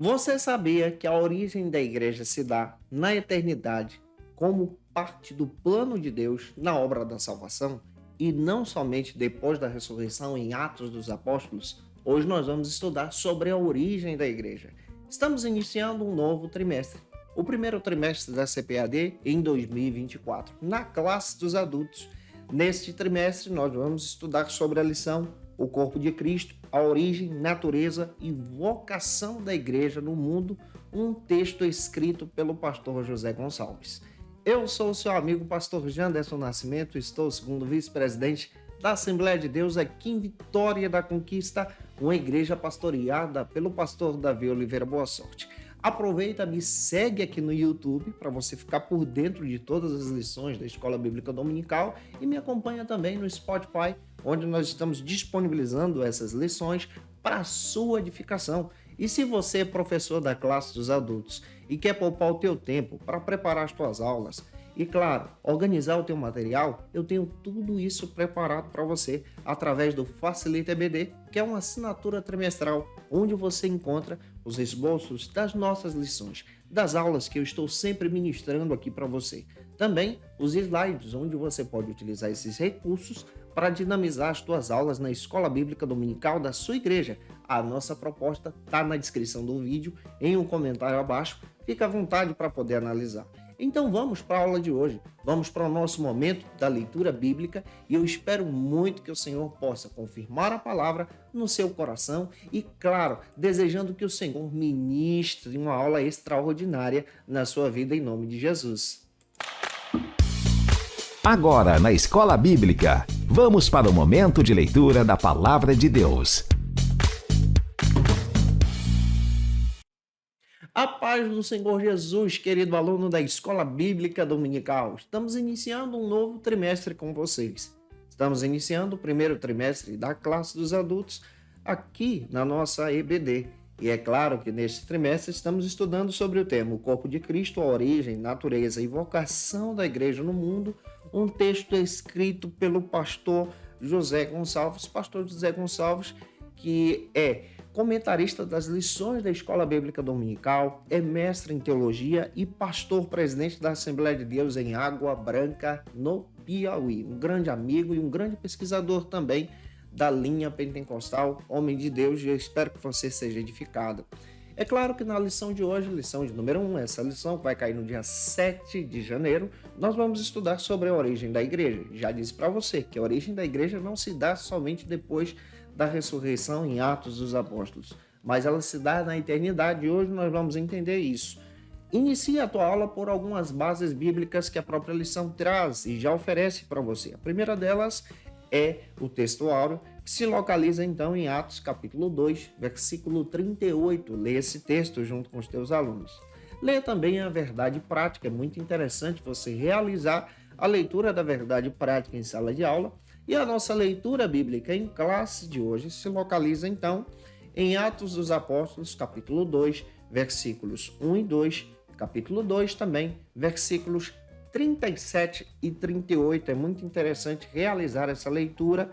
Você sabia que a origem da igreja se dá na eternidade como parte do plano de Deus na obra da salvação e não somente depois da ressurreição em Atos dos Apóstolos? Hoje nós vamos estudar sobre a origem da igreja. Estamos iniciando um novo trimestre, o primeiro trimestre da CPAD em 2024, na classe dos adultos. Neste trimestre nós vamos estudar sobre a lição o corpo de Cristo, a origem, natureza e vocação da igreja no mundo, um texto escrito pelo pastor José Gonçalves. Eu sou o seu amigo pastor Janderson Nascimento, estou segundo vice-presidente da Assembleia de Deus aqui em Vitória da Conquista, uma igreja pastoreada pelo pastor Davi Oliveira Boa Sorte. Aproveita, me segue aqui no YouTube para você ficar por dentro de todas as lições da Escola Bíblica Dominical e me acompanha também no Spotify, onde nós estamos disponibilizando essas lições para a sua edificação. E se você é professor da classe dos adultos e quer poupar o teu tempo para preparar as tuas aulas e, claro, organizar o teu material, eu tenho tudo isso preparado para você através do Facilita EBD, que é uma assinatura trimestral, onde você encontra os esboços das nossas lições, das aulas que eu estou sempre ministrando aqui para você. Também os slides, onde você pode utilizar esses recursos para dinamizar as tuas aulas na Escola Bíblica Dominical da sua igreja. A nossa proposta está na descrição do vídeo, em um comentário abaixo. Fica à vontade para poder analisar. Então vamos para a aula de hoje, vamos para o nosso momento da leitura bíblica e eu espero muito que o Senhor possa confirmar a palavra no seu coração e, claro, desejando que o Senhor ministre uma aula extraordinária na sua vida em nome de Jesus. Agora, na Escola Bíblica, vamos para o momento de leitura da Palavra de Deus. A paz do Senhor Jesus, querido aluno da Escola Bíblica Dominical. Estamos iniciando um novo trimestre com vocês. Estamos iniciando o primeiro trimestre da classe dos adultos aqui na nossa EBD. E é claro que neste trimestre estamos estudando sobre o tema o corpo de Cristo, a origem, natureza e vocação da igreja no mundo, um texto escrito pelo pastor José Gonçalves, que é comentarista das lições da Escola Bíblica Dominical, é mestre em teologia e pastor-presidente da Assembleia de Deus em Água Branca, no Piauí. Um grande amigo e um grande pesquisador também da linha pentecostal, homem de Deus, e eu espero que você seja edificado. É claro que na lição de hoje, lição de número 1, essa lição vai cair no dia 7 de janeiro, nós vamos estudar sobre a origem da igreja. Já disse para você que a origem da igreja não se dá somente depois da ressurreição em Atos dos Apóstolos, mas ela se dá na eternidade e hoje nós vamos entender isso. Inicie a tua aula por algumas bases bíblicas que a própria lição traz e já oferece para você. A primeira delas é o texto áureo, que se localiza então em Atos capítulo 2, versículo 38. Leia esse texto junto com os teus alunos. Leia também a verdade prática, é muito interessante você realizar a leitura da verdade prática em sala de aula. E a nossa leitura bíblica em classe de hoje se localiza então em Atos dos Apóstolos, capítulo 2, versículos 1 e 2, capítulo 2 também, versículos 37 e 38. É muito interessante realizar essa leitura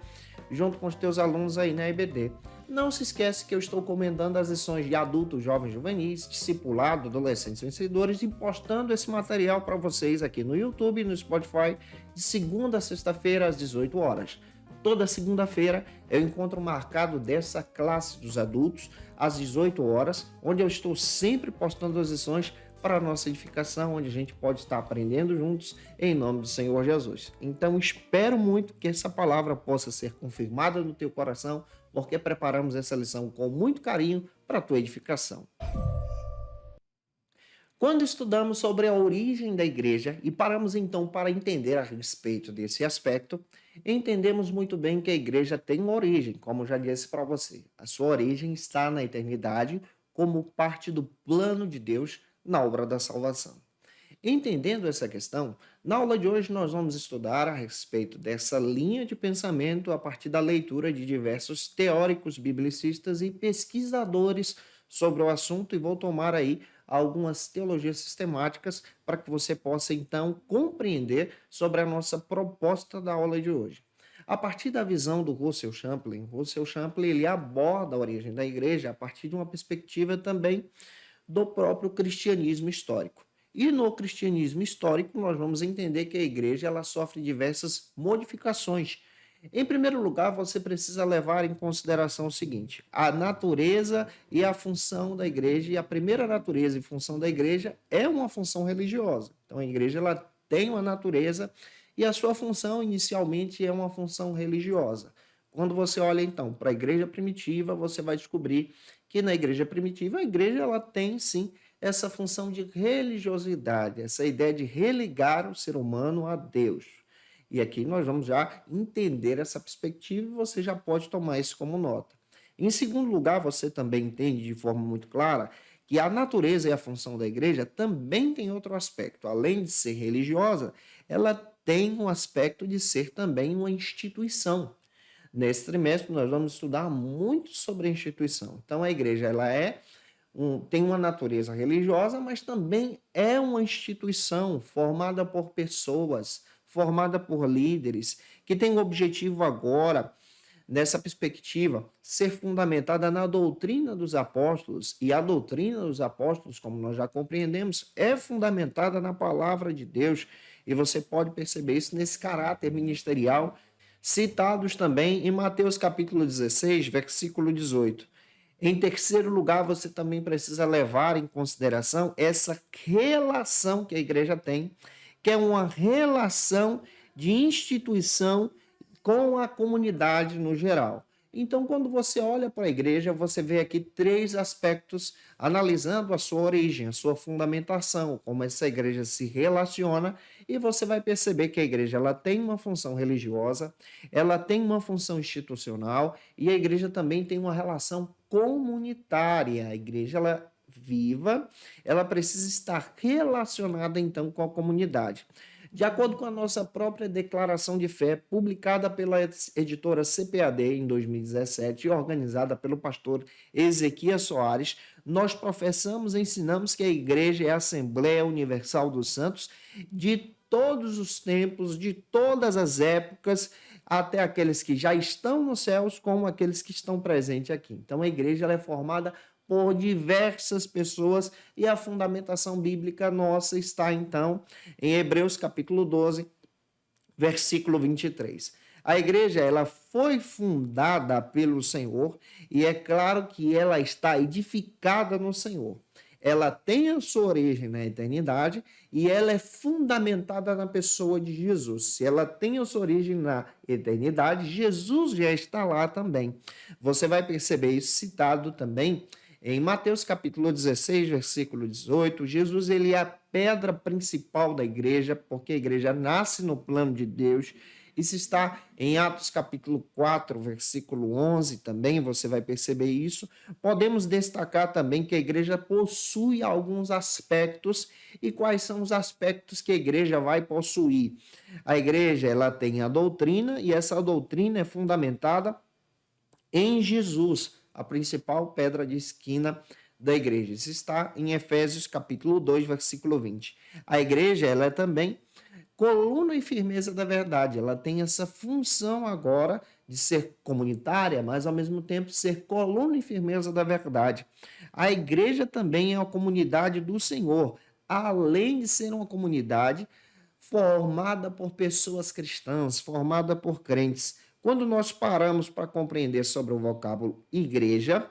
junto com os teus alunos aí na EBD. Não se esquece que eu estou comentando as lições de adultos, jovens, juvenis, discipulado, adolescentes vencedores e postando esse material para vocês aqui no YouTube e no Spotify de segunda a sexta-feira às 18 horas. Toda segunda-feira é o encontro marcado dessa classe dos adultos às 18 horas, onde eu estou sempre postando as lições para a nossa edificação, onde a gente pode estar aprendendo juntos em nome do Senhor Jesus. Então, espero muito que essa palavra possa ser confirmada no teu coração, porque preparamos essa lição com muito carinho para a tua edificação. Quando estudamos sobre a origem da igreja e paramos então para entender a respeito desse aspecto, entendemos muito bem que a igreja tem uma origem, como já disse para você. A sua origem está na eternidade como parte do plano de Deus na obra da salvação. Entendendo essa questão, na aula de hoje nós vamos estudar a respeito dessa linha de pensamento a partir da leitura de diversos teóricos biblicistas e pesquisadores sobre o assunto e vou tomar aí algumas teologias sistemáticas para que você possa então compreender sobre a nossa proposta da aula de hoje. A partir da visão do Russell Champlin ele aborda a origem da igreja a partir de uma perspectiva também do próprio cristianismo histórico. E no cristianismo histórico, nós vamos entender que a igreja ela sofre diversas modificações. Em primeiro lugar, você precisa levar em consideração o seguinte: a natureza e a função da igreja, e a primeira natureza e função da igreja é uma função religiosa. Então, a igreja ela tem uma natureza e a sua função inicialmente é uma função religiosa. Quando você olha então para a igreja primitiva, você vai descobrir que na igreja primitiva a igreja ela tem sim essa função de religiosidade, essa ideia de religar o ser humano a Deus. E aqui nós vamos já entender essa perspectiva e você já pode tomar isso como nota. Em segundo lugar, você também entende de forma muito clara que a natureza e a função da igreja também tem outro aspecto. Além de ser religiosa, ela tem um aspecto de ser também uma instituição. Nesse trimestre, nós vamos estudar muito sobre a instituição. Então, a igreja ela tem uma natureza religiosa, mas também é uma instituição formada por pessoas, formada por líderes, que tem o objetivo agora, nessa perspectiva, ser fundamentada na doutrina dos apóstolos. E a doutrina dos apóstolos, como nós já compreendemos, é fundamentada na palavra de Deus. E você pode perceber isso nesse caráter ministerial, citados também em Mateus capítulo 16, versículo 18. Em terceiro lugar, você também precisa levar em consideração essa relação que a igreja tem, que é uma relação de instituição com a comunidade no geral. Então, quando você olha para a igreja, você vê aqui três aspectos analisando a sua origem, a sua fundamentação, como essa igreja se relaciona, e você vai perceber que a igreja ela tem uma função religiosa, ela tem uma função institucional e a igreja também tem uma relação comunitária. A igreja ela viva, ela precisa estar relacionada então com a comunidade. De acordo com a nossa própria declaração de fé, publicada pela editora CPAD em 2017 e organizada pelo pastor Ezequias Soares, nós professamos e ensinamos que a igreja é a Assembleia Universal dos Santos de todos os tempos, de todas as épocas, até aqueles que já estão nos céus, como aqueles que estão presentes aqui. Então, a igreja ela é formada por diversas pessoas e a fundamentação bíblica nossa está, então, em Hebreus capítulo 12, versículo 23. A igreja ela foi fundada pelo Senhor e é claro que ela está edificada no Senhor. Ela tem a sua origem na eternidade e ela é fundamentada na pessoa de Jesus. Se ela tem a sua origem na eternidade, Jesus já está lá também. Você vai perceber isso citado também em Mateus capítulo 16, versículo 18. Jesus ele é a pedra principal da igreja, porque a igreja nasce no plano de Deus. Isso está em Atos capítulo 4, versículo 11 também, você vai perceber isso. Podemos destacar também que a igreja possui alguns aspectos. E quais são os aspectos que a igreja vai possuir? A igreja ela tem a doutrina e essa doutrina é fundamentada em Jesus, a principal pedra de esquina da igreja. Isso está em Efésios capítulo 2, versículo 20. A igreja ela é também coluna e firmeza da verdade. Ela tem essa função agora de ser comunitária, mas ao mesmo tempo ser coluna e firmeza da verdade. A igreja também é uma comunidade do Senhor, além de ser uma comunidade formada por pessoas cristãs, formada por crentes. Quando nós paramos para compreender sobre o vocábulo igreja,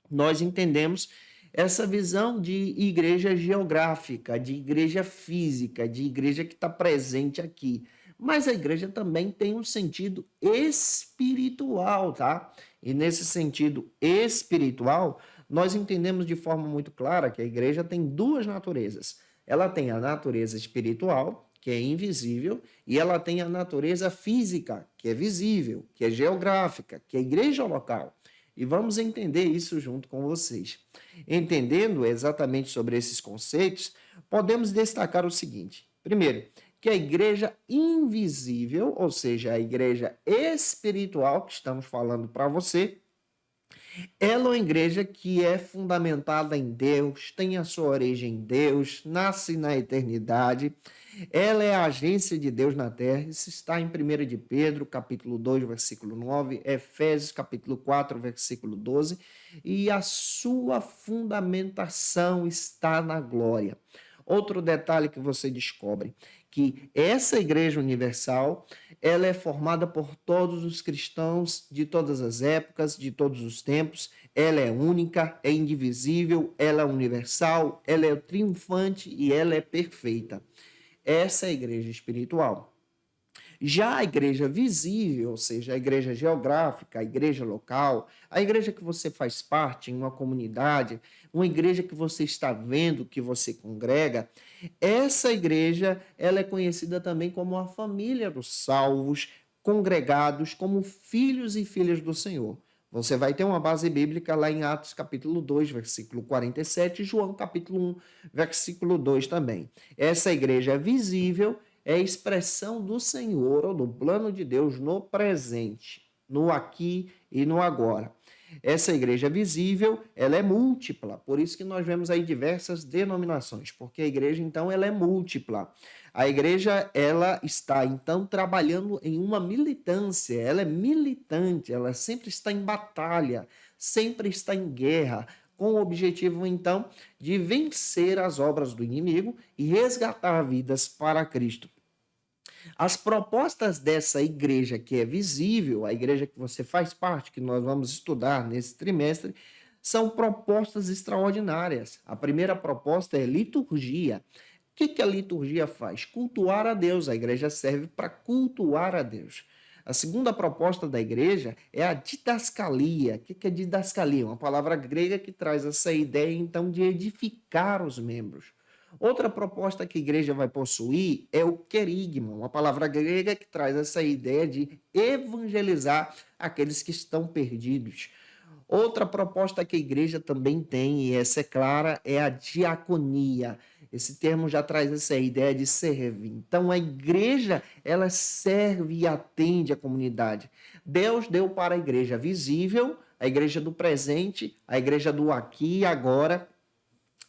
nós entendemos essa visão de igreja geográfica, de igreja física, de igreja que está presente aqui. Mas a igreja também tem um sentido espiritual, tá? E nesse sentido espiritual, nós entendemos de forma muito clara que a igreja tem duas naturezas. Ela tem a natureza espiritual, que é invisível, e ela tem a natureza física, que é visível, que é geográfica, que é a igreja local. E vamos entender isso junto com vocês. Entendendo exatamente sobre esses conceitos, podemos destacar o seguinte. Primeiro, que a igreja invisível, ou seja, a igreja espiritual, que estamos falando para você, Ela é uma igreja que é fundamentada em Deus, tem a sua origem em Deus, nasce na eternidade. Ela é a agência de Deus na terra. Isso está em 1 de Pedro, capítulo 2, versículo 9, Efésios, capítulo 4, versículo 12. E a sua fundamentação está na glória. Outro detalhe que você descobre, que essa igreja universal, ela é formada por todos os cristãos de todas as épocas, de todos os tempos. Ela é única, é indivisível, ela é universal, ela é triunfante e ela é perfeita. Essa é a igreja espiritual. Já a igreja visível, ou seja, a igreja geográfica, a igreja local, a igreja que você faz parte em uma comunidade, uma igreja que você está vendo, que você congrega, essa igreja, ela é conhecida também como a família dos salvos, congregados como filhos e filhas do Senhor. Você vai ter uma base bíblica lá em Atos capítulo 2, versículo 47, e João capítulo 1, versículo 2 também. Essa igreja é visível, é a expressão do Senhor ou do plano de Deus no presente, no aqui e no agora. Essa igreja visível, ela é múltipla, por isso que nós vemos aí diversas denominações, porque a igreja, então, ela é múltipla. A igreja, ela está, então, trabalhando em uma militância, ela é militante, ela sempre está em batalha, sempre está em guerra, com o objetivo, então, de vencer as obras do inimigo e resgatar vidas para Cristo. As propostas dessa igreja que é visível, a igreja que você faz parte, que nós vamos estudar nesse trimestre, são propostas extraordinárias. A primeira proposta é liturgia. O que a liturgia faz? Cultuar a Deus. A igreja serve para cultuar a Deus. A segunda proposta da igreja é a didascalia. O que é didascalia? Uma palavra grega que traz essa ideia, então, de edificar os membros. Outra proposta que a igreja vai possuir é o querigma, uma palavra grega que traz essa ideia de evangelizar aqueles que estão perdidos. Outra proposta que a igreja também tem, e essa é clara, é a diaconia. Esse termo já traz essa ideia de servir. Então, a igreja, ela serve e atende a comunidade. Deus deu para a igreja visível, a igreja do presente, a igreja do aqui e agora,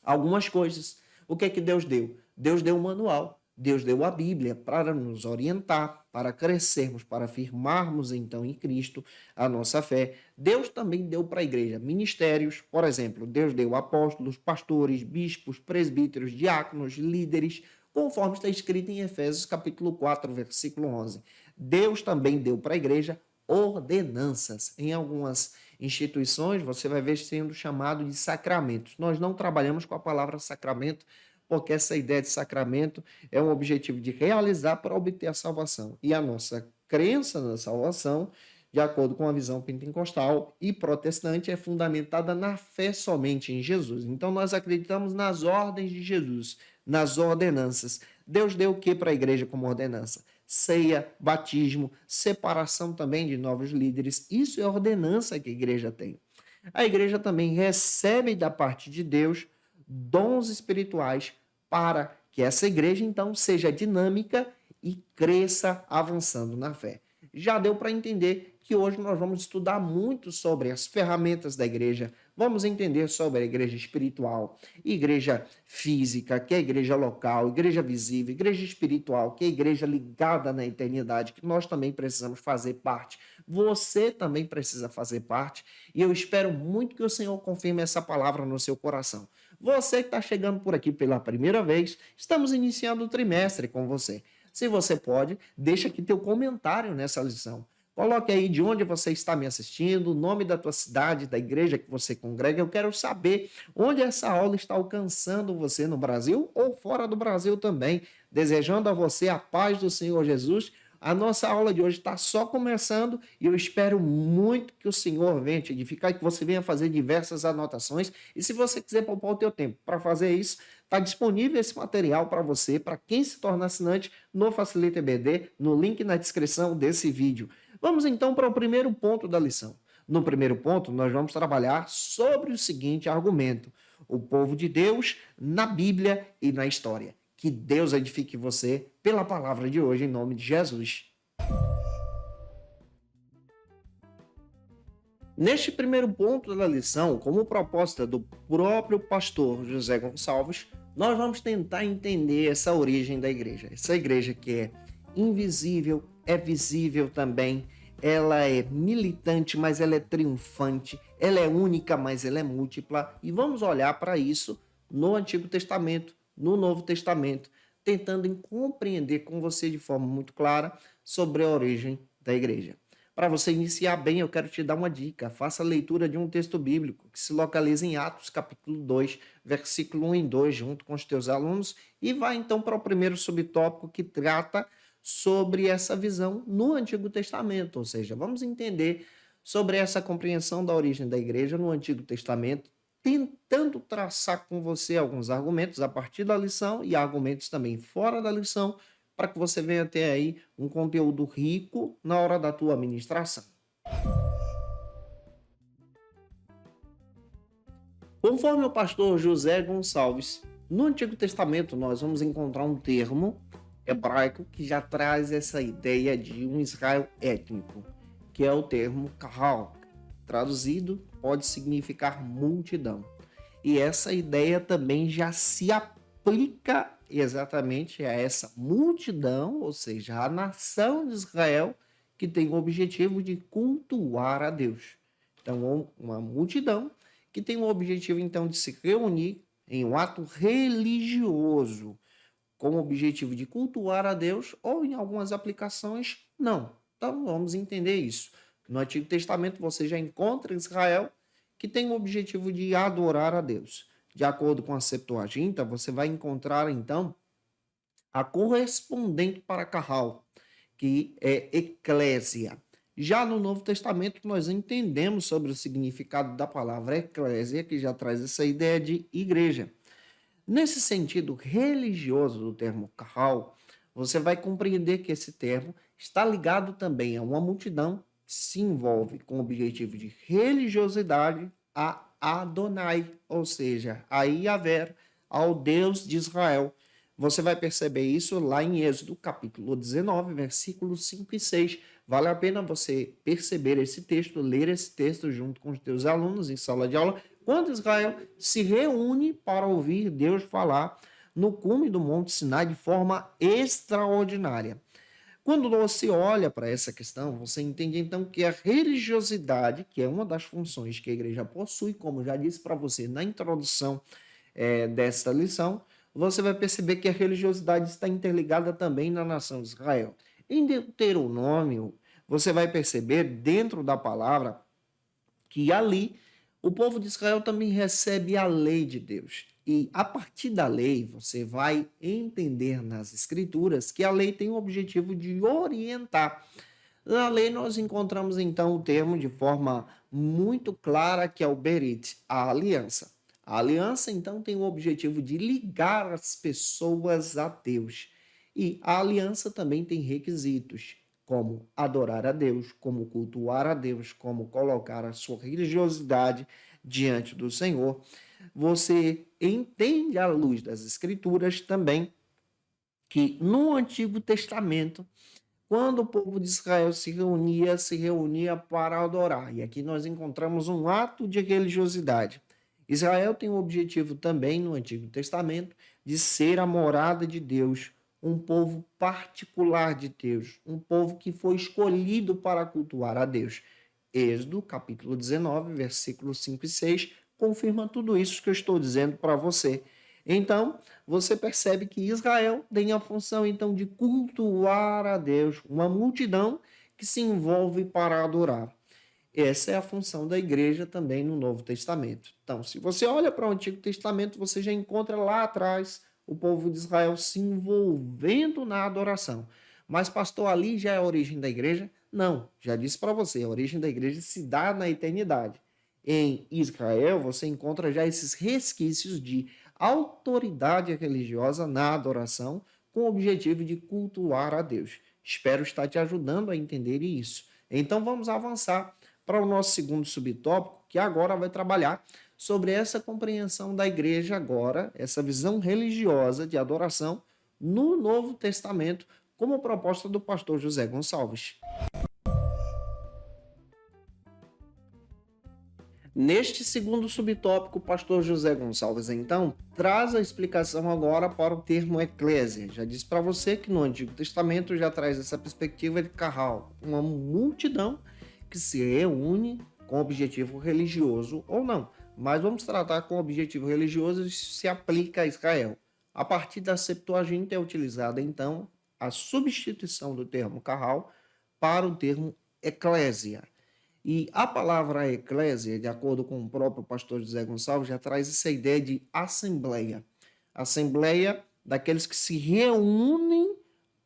algumas coisas. O que é que Deus deu? Deus deu um manual, Deus deu a Bíblia para nos orientar, para crescermos, para afirmarmos então em Cristo a nossa fé. Deus também deu para a igreja ministérios, por exemplo, Deus deu apóstolos, pastores, bispos, presbíteros, diáconos, líderes, conforme está escrito em Efésios capítulo 4, versículo 11. Deus também deu para a igreja ordenanças. Em algumas instituições, você vai ver sendo chamado de sacramentos. Nós não trabalhamos com a palavra sacramento, porque essa ideia de sacramento é um objetivo de realizar para obter a salvação. E a nossa crença na salvação, de acordo com a visão pentecostal e protestante, é fundamentada na fé somente em Jesus. Então, nós acreditamos nas ordens de Jesus, nas ordenanças. Deus deu o que para a igreja como ordenança? Ceia, batismo, separação também de novos líderes. Isso é a ordenança que a igreja tem. A igreja também recebe da parte de Deus dons espirituais para que essa igreja, então, seja dinâmica e cresça avançando na fé. Já deu para entender que hoje nós vamos estudar muito sobre as ferramentas da igreja, vamos entender sobre a igreja espiritual, igreja física, que é a igreja local, igreja visível, igreja espiritual, que é a igreja ligada na eternidade, que nós também precisamos fazer parte. Você também precisa fazer parte e eu espero muito que o Senhor confirme essa palavra no seu coração. Você que está chegando por aqui pela primeira vez, estamos iniciando o trimestre com você. Se você pode, deixa aqui teu comentário nessa lição. Coloque aí de onde você está me assistindo, o nome da tua cidade, da igreja que você congrega. Eu quero saber onde essa aula está alcançando você no Brasil ou fora do Brasil também. Desejando a você a paz do Senhor Jesus. A nossa aula de hoje está só começando e eu espero muito que o Senhor venha te edificar e que você venha fazer diversas anotações. E se você quiser poupar o teu tempo para fazer isso, está disponível esse material para você, para quem se torna assinante no Facilita EBD, no link na descrição desse vídeo. Vamos então para o primeiro ponto da lição. No primeiro ponto, nós vamos trabalhar sobre o seguinte argumento: o povo de Deus na Bíblia e na história. Que Deus edifique você pela palavra de hoje, em nome de Jesus. Neste primeiro ponto da lição, como proposta do próprio pastor José Gonçalves, nós vamos tentar entender essa origem da igreja. Essa igreja que é invisível, é visível também, ela é militante, mas ela é triunfante, ela é única, mas ela é múltipla. E vamos olhar para isso no Antigo Testamento, no Novo Testamento, tentando compreender com você de forma muito clara sobre a origem da igreja. Para você iniciar bem, eu quero te dar uma dica. Faça a leitura de um texto bíblico que se localiza em Atos, capítulo 2, versículo 1 e 2, junto com os teus alunos, e vai então para o primeiro subtópico que trata sobre essa visão no Antigo Testamento, ou seja, vamos entender sobre essa compreensão da origem da igreja no Antigo Testamento, tentando traçar com você alguns argumentos a partir da lição e argumentos também fora da lição, para que você venha ter aí um conteúdo rico na hora da tua ministração. Conforme o pastor José Gonçalves, no Antigo Testamento nós vamos encontrar um termo hebraico que já traz essa ideia de um Israel étnico, que é o termo kahal. Traduzido, pode significar multidão. E essa ideia também já se aplica exatamente a essa multidão, ou seja, a nação de Israel, que tem o objetivo de cultuar a Deus. Então, uma multidão que tem o objetivo, então, de se reunir em um ato religioso, com o objetivo de cultuar a Deus, ou em algumas aplicações, não. Então, vamos entender isso. No Antigo Testamento, você já encontra Israel, que tem o objetivo de adorar a Deus. De acordo com a Septuaginta, você vai encontrar, então, a correspondente para Kahal, que é eclésia. Já no Novo Testamento, nós entendemos sobre o significado da palavra eclésia, que já traz essa ideia de igreja. Nesse sentido religioso do termo kahal, você vai compreender que esse termo está ligado também a uma multidão que se envolve com o objetivo de religiosidade a Adonai, ou seja, a Yahvé, ao Deus de Israel. Você vai perceber isso lá em Êxodo, capítulo 19, versículos 5 e 6. Vale a pena você perceber esse texto, ler esse texto junto com os teus alunos em sala de aula, quando Israel se reúne para ouvir Deus falar no cume do Monte Sinai de forma extraordinária. Quando você olha para essa questão, você entende então que a religiosidade, que é uma das funções que a igreja possui, como já disse para você na introdução dessa lição, você vai perceber que a religiosidade está interligada também na nação de Israel. Em Deuteronômio, você vai perceber dentro da palavra que ali o povo de Israel também recebe a lei de Deus. E a partir da lei, você vai entender nas escrituras que a lei tem o objetivo de orientar. Na lei, nós encontramos então o termo de forma muito clara, que é o Berit, a aliança. A aliança, então, tem o objetivo de ligar as pessoas a Deus. E a aliança também tem requisitos, como adorar a Deus, como cultuar a Deus, como colocar a sua religiosidade diante do Senhor. Você entende à luz das Escrituras também que no Antigo Testamento, quando o povo de Israel se reunia para adorar. E aqui nós encontramos um ato de religiosidade. Israel tem o objetivo também no Antigo Testamento de ser a morada de Deus, um povo particular de Deus, um povo que foi escolhido para cultuar a Deus. Êxodo, capítulo 19, versículos 5 e 6, confirma tudo isso que eu estou dizendo para você. Então, você percebe que Israel tem a função, então, de cultuar a Deus, uma multidão que se envolve para adorar. Essa é a função da igreja também no Novo Testamento. Então, se você olha para o Antigo Testamento, você já encontra lá atrás o povo de Israel se envolvendo na adoração. Mas, pastor, ali já é a origem da igreja? Não, já disse para você, a origem da igreja se dá na eternidade. Em Israel, você encontra já esses resquícios de autoridade religiosa na adoração, com o objetivo de cultuar a Deus. Espero estar te ajudando a entender isso. Então, vamos avançar para o nosso segundo subtópico, que agora vai trabalhar sobre essa compreensão da igreja agora, essa visão religiosa de adoração no Novo Testamento, como proposta do pastor José Gonçalves. Neste segundo subtópico, o pastor José Gonçalves, então, traz a explicação agora para o termo eclésia. Já disse para você que no Antigo Testamento já traz essa perspectiva de carral, uma multidão que se reúne com objetivo religioso ou não. Mas vamos tratar com objetivo religioso e se aplica a Israel. A partir da Septuaginta é utilizada, então, a substituição do termo carral para o termo eclésia. E a palavra eclésia, de acordo com o próprio pastor José Gonçalves, já traz essa ideia de assembleia. Assembleia daqueles que se reúnem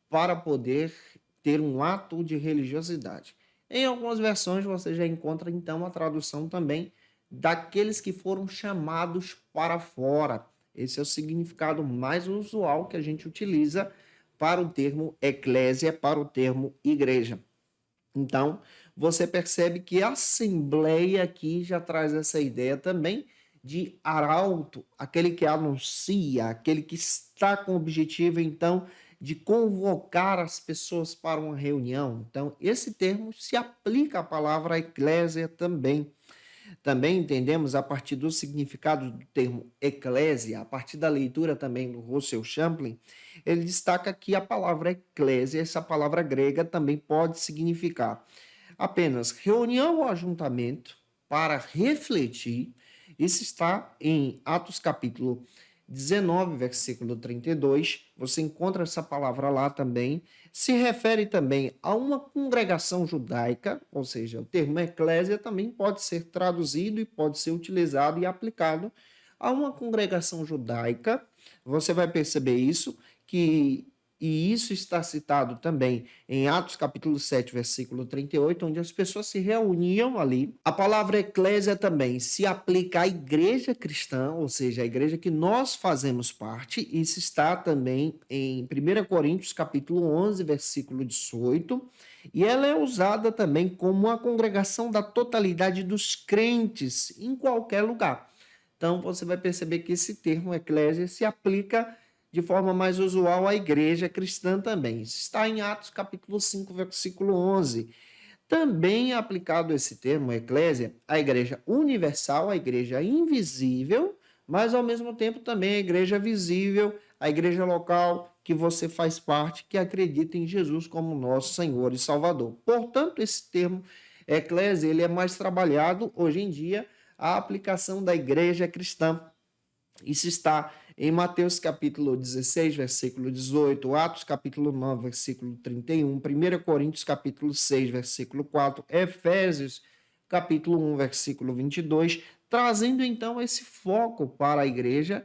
para poder ter um ato de religiosidade. Em algumas versões você já encontra então a tradução também daqueles que foram chamados para fora. Esse é o significado mais usual que a gente utiliza para o termo eclésia, para o termo igreja. Então, você percebe que a assembleia aqui já traz essa ideia também de arauto, aquele que anuncia, aquele que está com o objetivo, então, de convocar as pessoas para uma reunião. Então, esse termo se aplica à palavra eclésia também. Também entendemos a partir do significado do termo eclésia, a partir da leitura também do Russell Champlin, ele destaca que a palavra eclésia, essa palavra grega, também pode significar apenas reunião ou ajuntamento para refletir. Isso está em Atos capítulo 19, versículo 32. Você encontra essa palavra lá também. Se refere também a uma congregação judaica, ou seja, o termo eclésia também pode ser traduzido e pode ser utilizado e aplicado a uma congregação judaica. Você vai perceber isso, e isso está citado também em Atos capítulo 7, versículo 38, onde as pessoas se reuniam ali. A palavra eclésia também se aplica à igreja cristã, ou seja, a igreja que nós fazemos parte. Isso está também em 1 Coríntios capítulo 11, versículo 18, e ela é usada também como uma congregação da totalidade dos crentes em qualquer lugar. Então, você vai perceber que esse termo eclésia se aplica de forma mais usual à igreja cristã também. Isso está em Atos capítulo 5, versículo 11. Também é aplicado esse termo, eclésia, à igreja universal, à igreja invisível, mas ao mesmo tempo também à igreja visível, à igreja local que você faz parte, que acredita em Jesus como nosso Senhor e Salvador. Portanto, esse termo eclésia, ele é mais trabalhado hoje em dia, a aplicação da igreja cristã. Isso está em Mateus capítulo 16, versículo 18, Atos capítulo 9, versículo 31, 1 Coríntios capítulo 6, versículo 4, Efésios capítulo 1, versículo 22, trazendo então esse foco para a igreja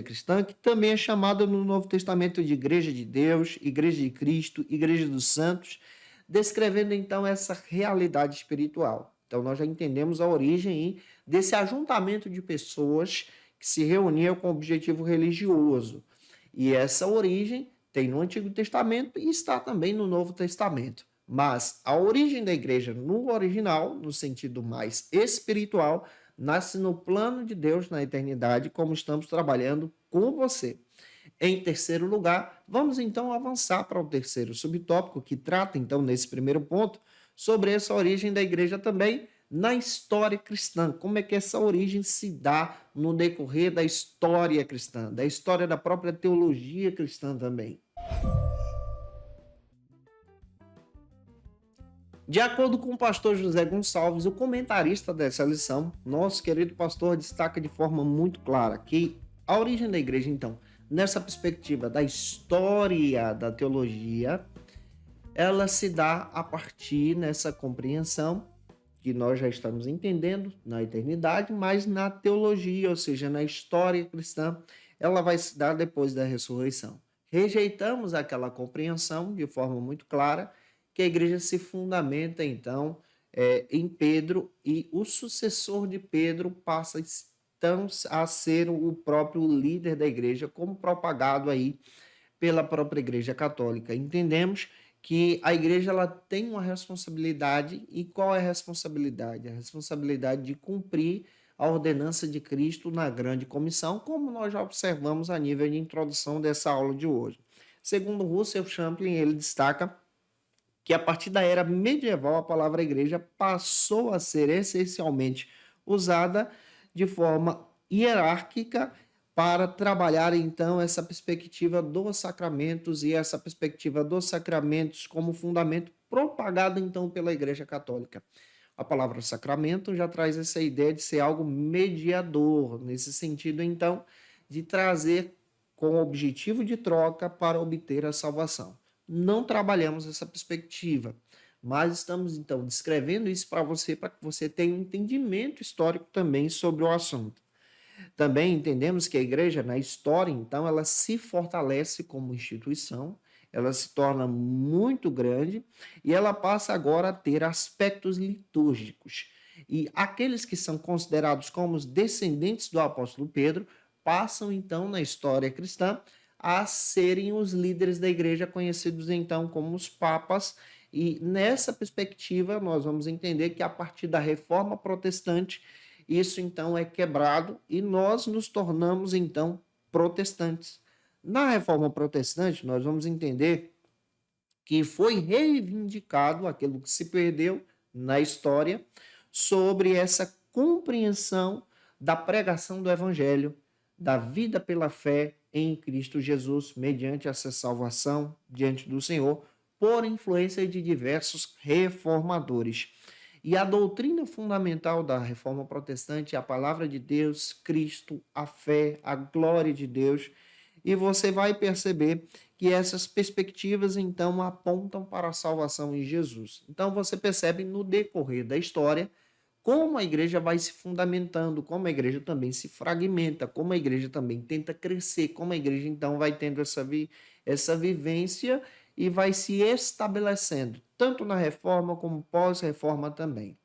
cristã, que também é chamada no Novo Testamento de Igreja de Deus, Igreja de Cristo, Igreja dos Santos, descrevendo então essa realidade espiritual. Então nós já entendemos a origem desse ajuntamento de pessoas que se reuniam com objetivo religioso. E essa origem tem no Antigo Testamento e está também no Novo Testamento. Mas a origem da igreja no original, no sentido mais espiritual, nasce no plano de Deus na eternidade, como estamos trabalhando com você. Em terceiro lugar, vamos então avançar para o terceiro subtópico, que trata então nesse primeiro ponto sobre essa origem da igreja também, na história cristã, como é que essa origem se dá no decorrer da história cristã, da história da própria teologia cristã também. De acordo com o pastor José Gonçalves, o comentarista dessa lição, nosso querido pastor destaca de forma muito clara que a origem da igreja, então, nessa perspectiva da história da teologia, ela se dá a partir nessa compreensão que nós já estamos entendendo na eternidade, mas na teologia, ou seja, na história cristã, ela vai se dar depois da ressurreição. Rejeitamos aquela compreensão de forma muito clara que a igreja se fundamenta, então, em Pedro, e o sucessor de Pedro passa então a ser o próprio líder da igreja, como propagado aí pela própria Igreja Católica. Entendemos que a igreja ela tem uma responsabilidade, e qual é a responsabilidade? A responsabilidade de cumprir a ordenança de Cristo na grande comissão, como nós já observamos a nível de introdução dessa aula de hoje. Segundo Russell Champlin, ele destaca que a partir da era medieval a palavra igreja passou a ser essencialmente usada de forma hierárquica para trabalhar, então, essa perspectiva dos sacramentos e essa perspectiva dos sacramentos como fundamento propagado, então, pela Igreja Católica. A palavra sacramento já traz essa ideia de ser algo mediador, nesse sentido, então, de trazer com o objetivo de troca para obter a salvação. Não trabalhamos essa perspectiva, mas estamos, então, descrevendo isso para que você tenha um entendimento histórico também sobre o assunto. Também entendemos que a igreja, na história, então, ela se fortalece como instituição, ela se torna muito grande e ela passa agora a ter aspectos litúrgicos. E aqueles que são considerados como os descendentes do apóstolo Pedro passam, então, na história cristã, a serem os líderes da igreja, conhecidos então como os papas. E nessa perspectiva, nós vamos entender que a partir da reforma protestante, isso então é quebrado e nós nos tornamos então protestantes. Na reforma protestante, nós vamos entender que foi reivindicado aquilo que se perdeu na história sobre essa compreensão da pregação do evangelho, da vida pela fé em Cristo Jesus, mediante essa salvação diante do Senhor, por influência de diversos reformadores. E a doutrina fundamental da reforma protestante é a palavra de Deus, Cristo, a fé, a glória de Deus. E você vai perceber que essas perspectivas, então, apontam para a salvação em Jesus. Então, você percebe no decorrer da história como a igreja vai se fundamentando, como a igreja também se fragmenta, como a igreja também tenta crescer, como a igreja, então, vai tendo essa vivência e vai se estabelecendo, tanto na reforma como pós-reforma também.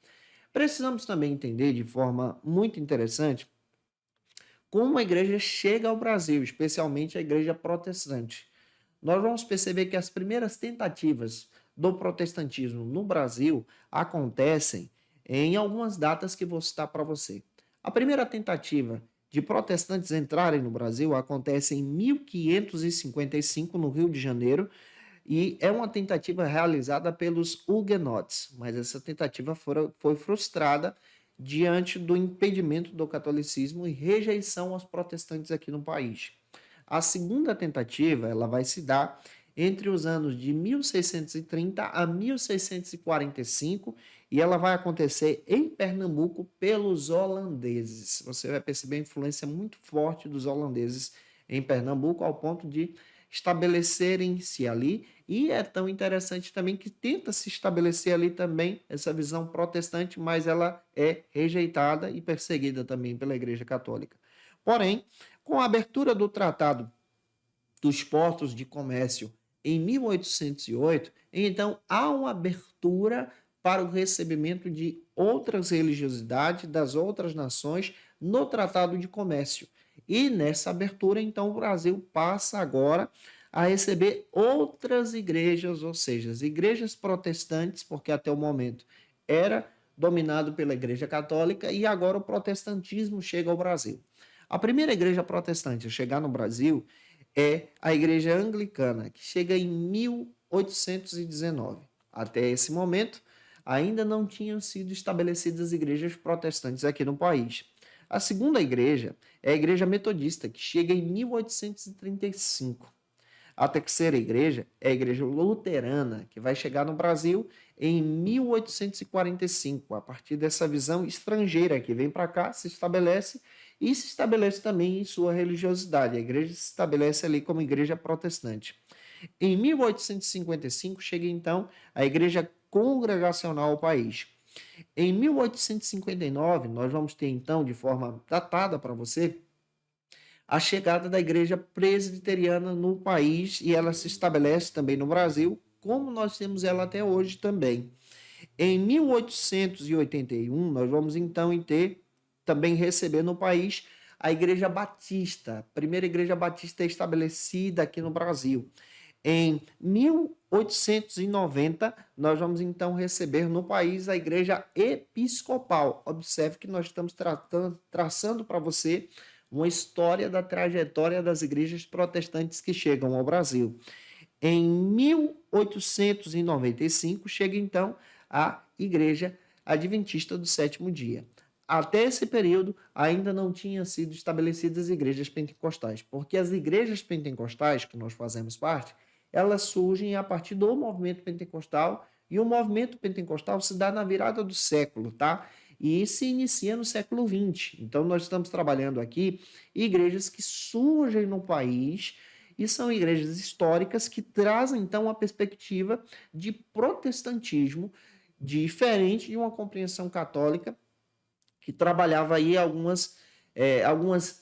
Precisamos também entender de forma muito interessante como a igreja chega ao Brasil, especialmente a igreja protestante. Nós vamos perceber que as primeiras tentativas do protestantismo no Brasil acontecem em algumas datas que vou citar para você. A primeira tentativa de protestantes entrarem no Brasil acontece em 1555, no Rio de Janeiro, e é uma tentativa realizada pelos huguenotes, mas essa tentativa foi frustrada diante do impedimento do catolicismo e rejeição aos protestantes aqui no país. A segunda tentativa ela vai se dar entre os anos de 1630 a 1645 e ela vai acontecer em Pernambuco pelos holandeses. Você vai perceber a influência muito forte dos holandeses em Pernambuco ao ponto de estabelecerem-se ali, e é tão interessante também que tenta se estabelecer ali também essa visão protestante, mas ela é rejeitada e perseguida também pela Igreja Católica. Porém, com a abertura do Tratado dos Portos de Comércio em 1808, então há uma abertura para o recebimento de outras religiosidades das outras nações no Tratado de Comércio. E nessa abertura, então, o Brasil passa agora a receber outras igrejas, ou seja, as igrejas protestantes, porque até o momento era dominado pela Igreja Católica e agora o protestantismo chega ao Brasil. A primeira igreja protestante a chegar no Brasil é a Igreja Anglicana, que chega em 1819. Até esse momento, ainda não tinham sido estabelecidas igrejas protestantes aqui no país. A segunda igreja é a Igreja Metodista, que chega em 1835. A terceira igreja é a Igreja Luterana, que vai chegar no Brasil em 1845, a partir dessa visão estrangeira que vem para cá, se estabelece e se estabelece também em sua religiosidade. A igreja se estabelece ali como igreja protestante. Em 1855 chega então a Igreja Congregacional ao país. Em 1859, nós vamos ter então, de forma datada para você, a chegada da igreja presbiteriana no país e ela se estabelece também no Brasil, como nós temos ela até hoje também. Em 1881, nós vamos então ter também receber no país a Igreja Batista, a primeira Igreja Batista estabelecida aqui no Brasil. Em 1890, nós vamos então receber no país a Igreja Episcopal. Observe que nós estamos traçando para você uma história da trajetória das igrejas protestantes que chegam ao Brasil. Em 1895, chega então a Igreja Adventista do Sétimo Dia. até esse período, ainda não tinham sido estabelecidas igrejas pentecostais, porque as igrejas pentecostais, que nós fazemos parte, elas surgem a partir do movimento pentecostal, e o movimento pentecostal se dá na virada do século, tá? E se inicia no século XX. Então, nós estamos trabalhando aqui igrejas que surgem no país e são igrejas históricas que trazem, então, a perspectiva de protestantismo diferente de uma compreensão católica que trabalhava aí algumas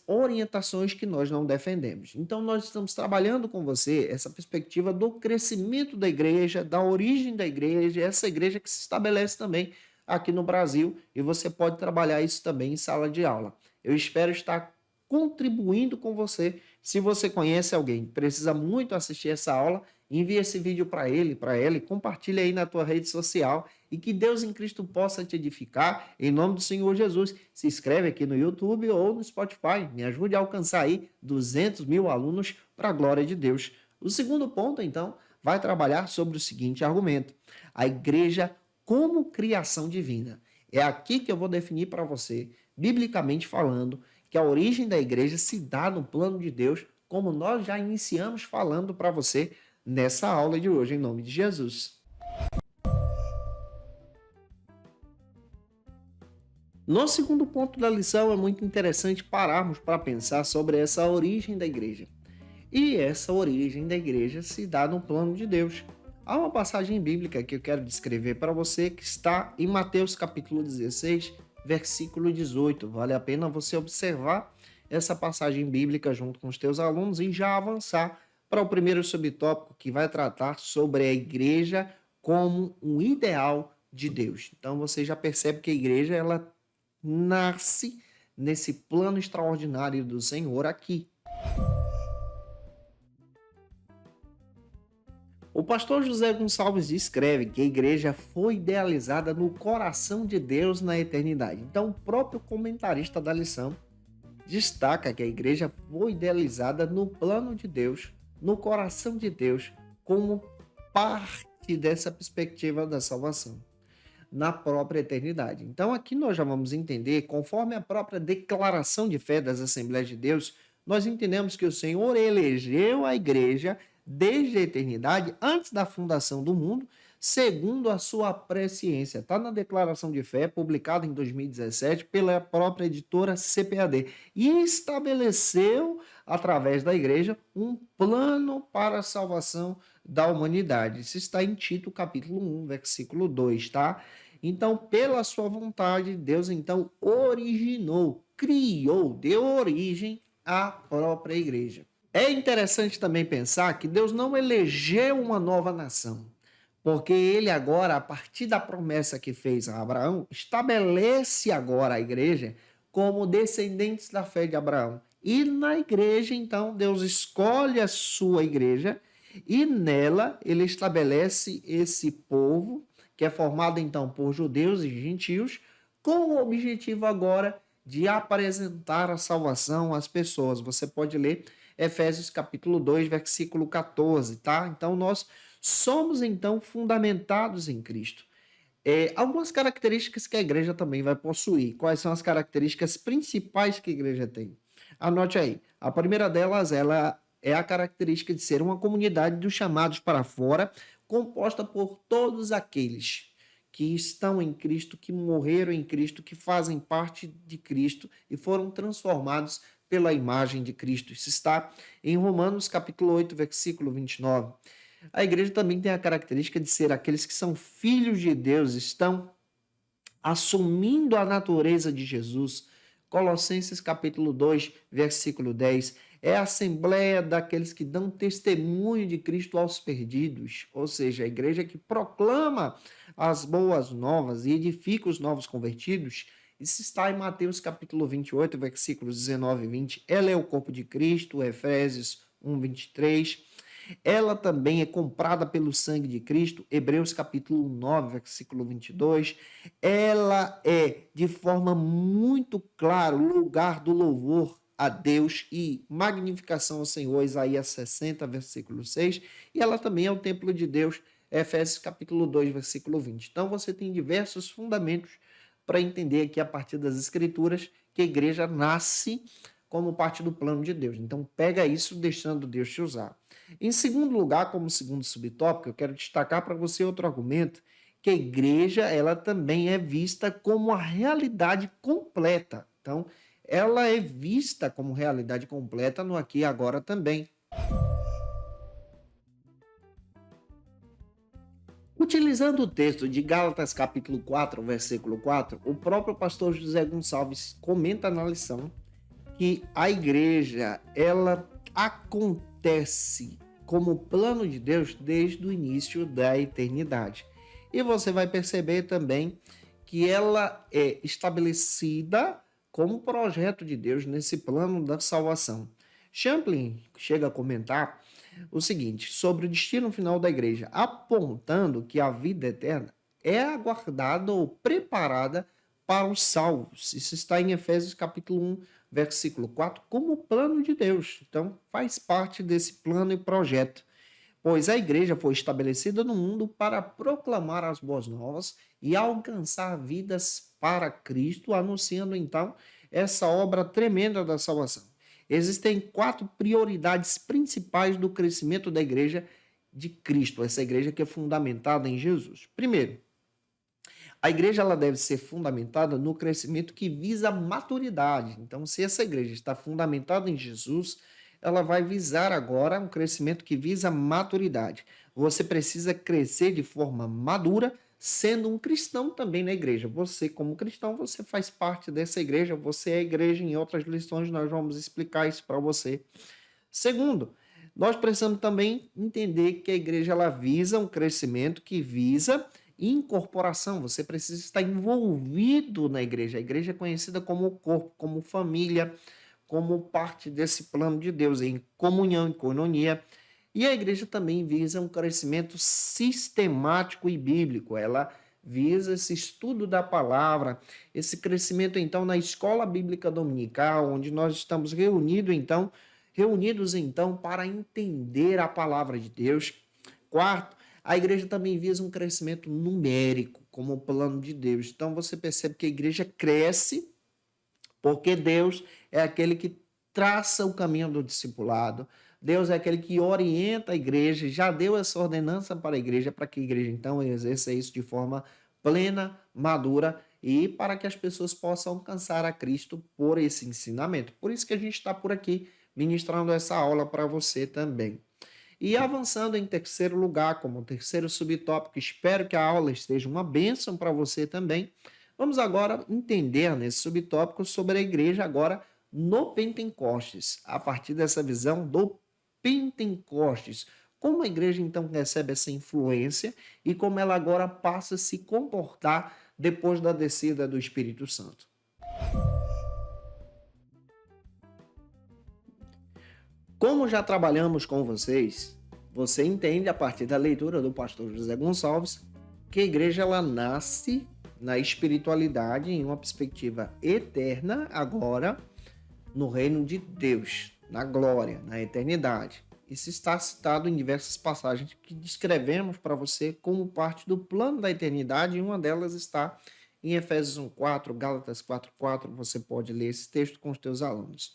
orientações que nós não defendemos. Então, nós estamos trabalhando com você essa perspectiva do crescimento da igreja, da origem da igreja, essa igreja que se estabelece também aqui no Brasil, e você pode trabalhar isso também em sala de aula. Eu espero estar contribuindo com você. Se você conhece alguém que precisa muito assistir essa aula, envie esse vídeo para ele, para ela, e compartilhe aí na tua rede social, e que Deus em Cristo possa te edificar, em nome do Senhor Jesus. Se inscreve aqui no YouTube ou no Spotify, me ajude a alcançar aí 200 mil alunos para a glória de Deus. O segundo ponto, então, vai trabalhar sobre o seguinte argumento: a igreja como criação divina. É aqui que eu vou definir para você, biblicamente falando, que a origem da igreja se dá no plano de Deus, como nós já iniciamos falando para você nessa aula de hoje, em nome de Jesus. No segundo ponto da lição, é muito interessante pararmos para pensar sobre essa origem da igreja. E essa origem da igreja se dá no plano de Deus. Há uma passagem bíblica que eu quero descrever para você que está em Mateus capítulo 16, versículo 18. Vale a pena você observar essa passagem bíblica junto com os teus alunos e já avançar para o primeiro subtópico, que vai tratar sobre a igreja como um ideal de Deus. Então você já percebe que a igreja ela nasce nesse plano extraordinário do Senhor aqui. O pastor José Gonçalves escreve que a igreja foi idealizada no coração de Deus na eternidade. Então, o próprio comentarista da lição destaca que a igreja foi idealizada no plano de Deus, no coração de Deus, como parte dessa perspectiva da salvação, na própria eternidade. Então, aqui nós já vamos entender, conforme a própria declaração de fé das Assembleias de Deus, nós entendemos que o Senhor elegeu a igreja desde a eternidade, antes da fundação do mundo, segundo a sua presciência. Está na declaração de fé, publicada em 2017 pela própria editora CPAD, e estabeleceu, através da igreja, um plano para a salvação da humanidade. Isso está em Tito, capítulo 1, versículo 2, tá? Então, pela sua vontade, Deus então originou, criou, deu origem à própria igreja. É interessante também pensar que Deus não elegeu uma nova nação, porque ele agora, a partir da promessa que fez a Abraão, estabelece agora a igreja como descendentes da fé de Abraão. E na igreja, então, Deus escolhe a sua igreja e nela ele estabelece esse povo, que é formado então por judeus e gentios, com o objetivo agora de apresentar a salvação às pessoas. Você pode ler Efésios capítulo 2, versículo 14, tá? Então, nós somos, então, fundamentados em Cristo. Algumas características que a igreja também vai possuir. Quais são as características principais que a igreja tem? Anote aí. A primeira delas, ela é a característica de ser uma comunidade dos chamados para fora, composta por todos aqueles que estão em Cristo, que morreram em Cristo, que fazem parte de Cristo e foram transformados pela imagem de Cristo. Isso está em Romanos capítulo 8, versículo 29. A igreja também tem a característica de ser aqueles que são filhos de Deus, estão assumindo a natureza de Jesus. Colossenses capítulo 2, versículo 10. É a assembleia daqueles que dão testemunho de Cristo aos perdidos, ou seja, a igreja que proclama as boas novas e edifica os novos convertidos. Isso está em Mateus capítulo 28, versículos 19 e 20. Ela é o corpo de Cristo, Efésios 1, 23. Ela também é comprada pelo sangue de Cristo, Hebreus capítulo 9, versículo 22. Ela é, de forma muito clara, o lugar do louvor a Deus e magnificação ao Senhor, Isaías 60, versículo 6. E ela também é o templo de Deus, Efésios capítulo 2, versículo 20. Então você tem diversos fundamentos para entender aqui a partir das Escrituras que a igreja nasce como parte do plano de Deus. Então, pega isso deixando Deus te usar. Em segundo lugar, como segundo subtópico, eu quero destacar para você outro argumento, que a igreja ela também é vista como a realidade completa. Então, ela é vista como realidade completa no aqui e agora também. Utilizando o texto de Gálatas capítulo 4, versículo 4, o próprio pastor José Gonçalves comenta na lição que a igreja, ela acontece como plano de Deus desde o início da eternidade. E você vai perceber também que ela é estabelecida como projeto de Deus nesse plano da salvação. Champlin chega a comentar o seguinte sobre o destino final da igreja, apontando que a vida eterna é aguardada ou preparada para os salvos. Isso está em Efésios capítulo 1, versículo 4, como plano de Deus. Então, faz parte desse plano e projeto. Pois a igreja foi estabelecida no mundo para proclamar as boas novas e alcançar vidas para Cristo, anunciando então essa obra tremenda da salvação. Existem 4 prioridades principais do crescimento da igreja de Cristo, essa igreja que é fundamentada em Jesus. Primeiro, a igreja ela deve ser fundamentada no crescimento que visa a maturidade. Então, se essa igreja está fundamentada em Jesus, ela vai visar agora um crescimento que visa a maturidade. Você precisa crescer de forma madura, sendo um cristão também na igreja. Você, como cristão, você faz parte dessa igreja, você é a igreja. Em outras lições nós vamos explicar isso para você. Segundo, nós precisamos também entender que a igreja ela visa um crescimento que visa incorporação. Você precisa estar envolvido na igreja. A igreja é conhecida como corpo, como família, como parte desse plano de Deus, em comunhão, em coinonia. E a igreja também visa um crescimento sistemático e bíblico. Ela visa esse estudo da palavra, esse crescimento, então, na escola bíblica dominical, onde nós estamos reunidos, então, para entender a palavra de Deus. Quarto, a igreja também visa um crescimento numérico, como plano de Deus. Então, você percebe que a igreja cresce porque Deus é aquele que traça o caminho do discipulado. Deus é aquele que orienta a igreja, já deu essa ordenança para a igreja, para que a igreja, então, exerça isso de forma plena, madura e para que as pessoas possam alcançar a Cristo por esse ensinamento. Por isso que a gente está por aqui ministrando essa aula para você também. E avançando em terceiro lugar, como terceiro subtópico, espero que a aula esteja uma bênção para você também. Vamos agora entender nesse subtópico sobre a igreja agora no Pentecostes, a partir dessa visão do Pentecostes. Como a igreja então recebe essa influência e como ela agora passa a se comportar depois da descida do Espírito Santo. Como já trabalhamos com vocês, você entende a partir da leitura do pastor José Gonçalves que a igreja ela nasce na espiritualidade em uma perspectiva eterna agora no reino de Deus, na glória, na eternidade. Isso está citado em diversas passagens que descrevemos para você como parte do plano da eternidade, e uma delas está em Efésios 1:4, Gálatas 4:4, você pode ler esse texto com os teus alunos.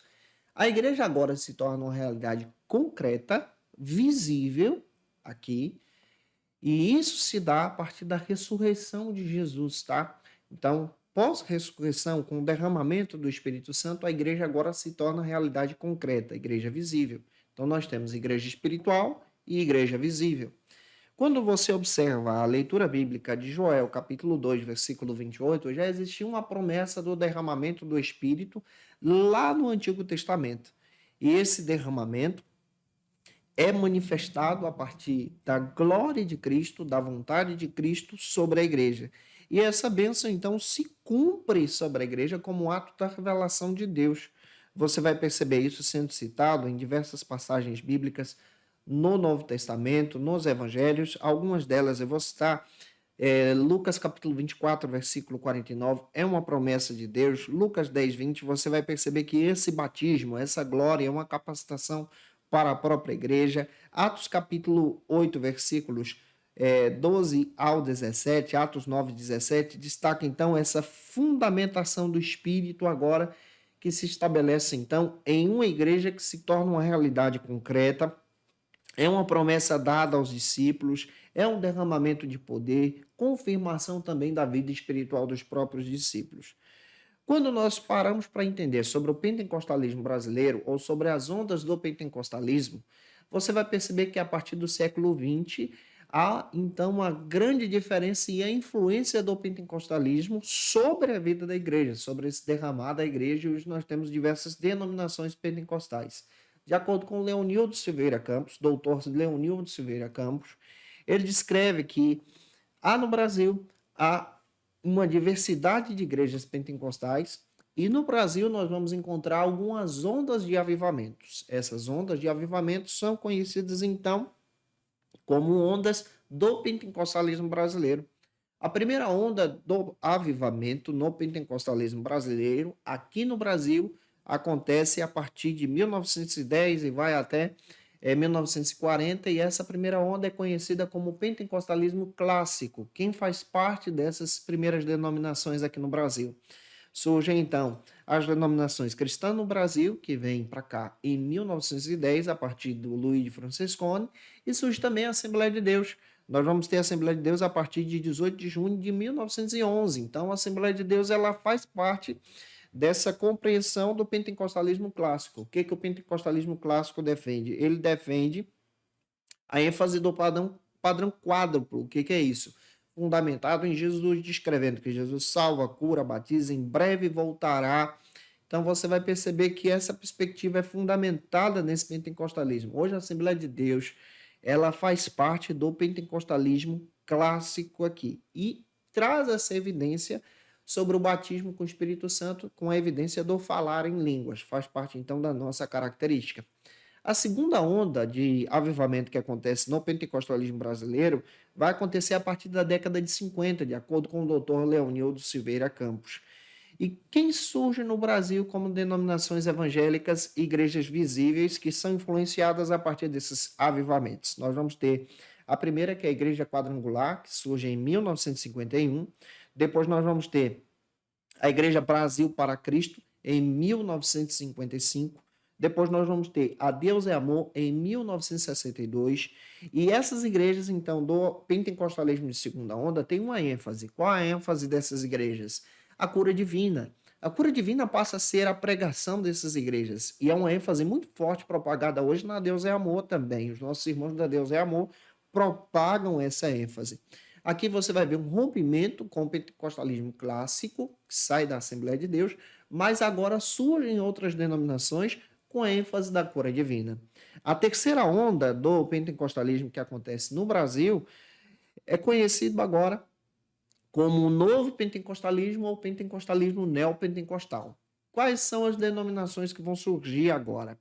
A igreja agora se torna uma realidade concreta, visível aqui, e isso se dá a partir da ressurreição de Jesus, tá? Então, pós-ressurreição, com o derramamento do Espírito Santo, a igreja agora se torna realidade concreta, a igreja visível. Então, nós temos igreja espiritual e igreja visível. Quando você observa a leitura bíblica de Joel, capítulo 2, versículo 28, já existia uma promessa do derramamento do Espírito lá no Antigo Testamento. E esse derramamento é manifestado a partir da glória de Cristo, da vontade de Cristo sobre a igreja. E essa bênção, então, se cumpre sobre a igreja como ato da revelação de Deus. Você vai perceber isso sendo citado em diversas passagens bíblicas no Novo Testamento, nos Evangelhos. Algumas delas eu vou citar. Lucas capítulo 24, versículo 49, é uma promessa de Deus. Lucas 10, 20, você vai perceber que esse batismo, essa glória, é uma capacitação para a própria igreja. Atos capítulo 8, versículos 12 ao 17, Atos 9, 17, destaca então essa fundamentação do Espírito agora que se estabelece então em uma igreja que se torna uma realidade concreta, é uma promessa dada aos discípulos, é um derramamento de poder, confirmação também da vida espiritual dos próprios discípulos. Quando nós paramos para entender sobre o pentecostalismo brasileiro ou sobre as ondas do pentecostalismo, você vai perceber que a partir do século XX há então uma grande diferença e a influência do pentecostalismo sobre a vida da igreja, sobre esse derramar da igreja. E hoje nós temos diversas denominações pentecostais. De acordo com Leonildo Silveira Campos, doutor Leonildo Silveira Campos, ele descreve que no Brasil há uma diversidade de igrejas pentecostais e no Brasil nós vamos encontrar algumas ondas de avivamentos. Essas ondas de avivamentos são conhecidas então como ondas do pentecostalismo brasileiro. A primeira onda do avivamento no pentecostalismo brasileiro, aqui no Brasil, acontece a partir de 1910 e vai até 1940, e essa primeira onda é conhecida como pentecostalismo clássico. Quem faz parte dessas primeiras denominações aqui no Brasil? Surgem, então, as denominações cristãs no Brasil, que vem para cá em 1910, a partir do Luiz de Francescone, e surge também a Assembleia de Deus. Nós vamos ter a Assembleia de Deus a partir de 18 de junho de 1911. Então, a Assembleia de Deus ela faz parte dessa compreensão do pentecostalismo clássico. O que o pentecostalismo clássico defende? Ele defende a ênfase do padrão quádruplo. O que é isso? Fundamentado em Jesus, descrevendo que Jesus salva, cura, batiza, em breve voltará. Então você vai perceber que essa perspectiva é fundamentada nesse pentecostalismo. Hoje a Assembleia de Deus, ela faz parte do pentecostalismo clássico aqui e traz essa evidência sobre o batismo com o Espírito Santo, com a evidência do falar em línguas. Faz parte então da nossa característica. A segunda onda de avivamento que acontece no pentecostalismo brasileiro vai acontecer a partir da década de 50, de acordo com o doutor Leonildo Silveira Campos. E quem surge no Brasil como denominações evangélicas e igrejas visíveis que são influenciadas a partir desses avivamentos? Nós vamos ter a primeira, que é a Igreja Quadrangular, que surge em 1951. Depois nós vamos ter a Igreja Brasil para Cristo, em 1955. Depois nós vamos ter a Deus é Amor, em 1962. E essas igrejas, então, do pentecostalismo de segunda onda, tem uma ênfase. Qual a ênfase dessas igrejas? A cura divina. A cura divina passa a ser a pregação dessas igrejas. E é uma ênfase muito forte propagada hoje na Deus é Amor também. Os nossos irmãos da Deus é Amor propagam essa ênfase. Aqui você vai ver um rompimento com o pentecostalismo clássico, que sai da Assembleia de Deus, mas agora surgem outras denominações com a ênfase da cura divina. A terceira onda do pentecostalismo que acontece no Brasil é conhecido agora como o novo pentecostalismo ou pentecostalismo neopentecostal. Quais são as denominações que vão surgir agora?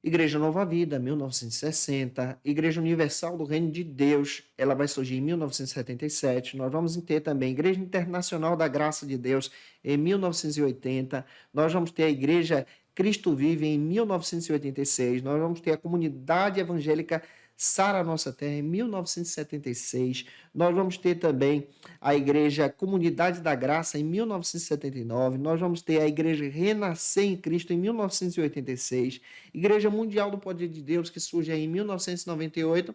Igreja Nova Vida, 1960. Igreja Universal do Reino de Deus, ela vai surgir em 1977. Nós vamos ter também Igreja Internacional da Graça de Deus, em 1980. Nós vamos ter a Igreja Cristo Vive, em 1986. Nós vamos ter a Comunidade Evangélica Sara Nossa Terra, em 1976. Nós vamos ter também a Igreja Comunidade da Graça, em 1979. Nós vamos ter a Igreja Renascer em Cristo, em 1986. Igreja Mundial do Poder de Deus, que surge em 1998.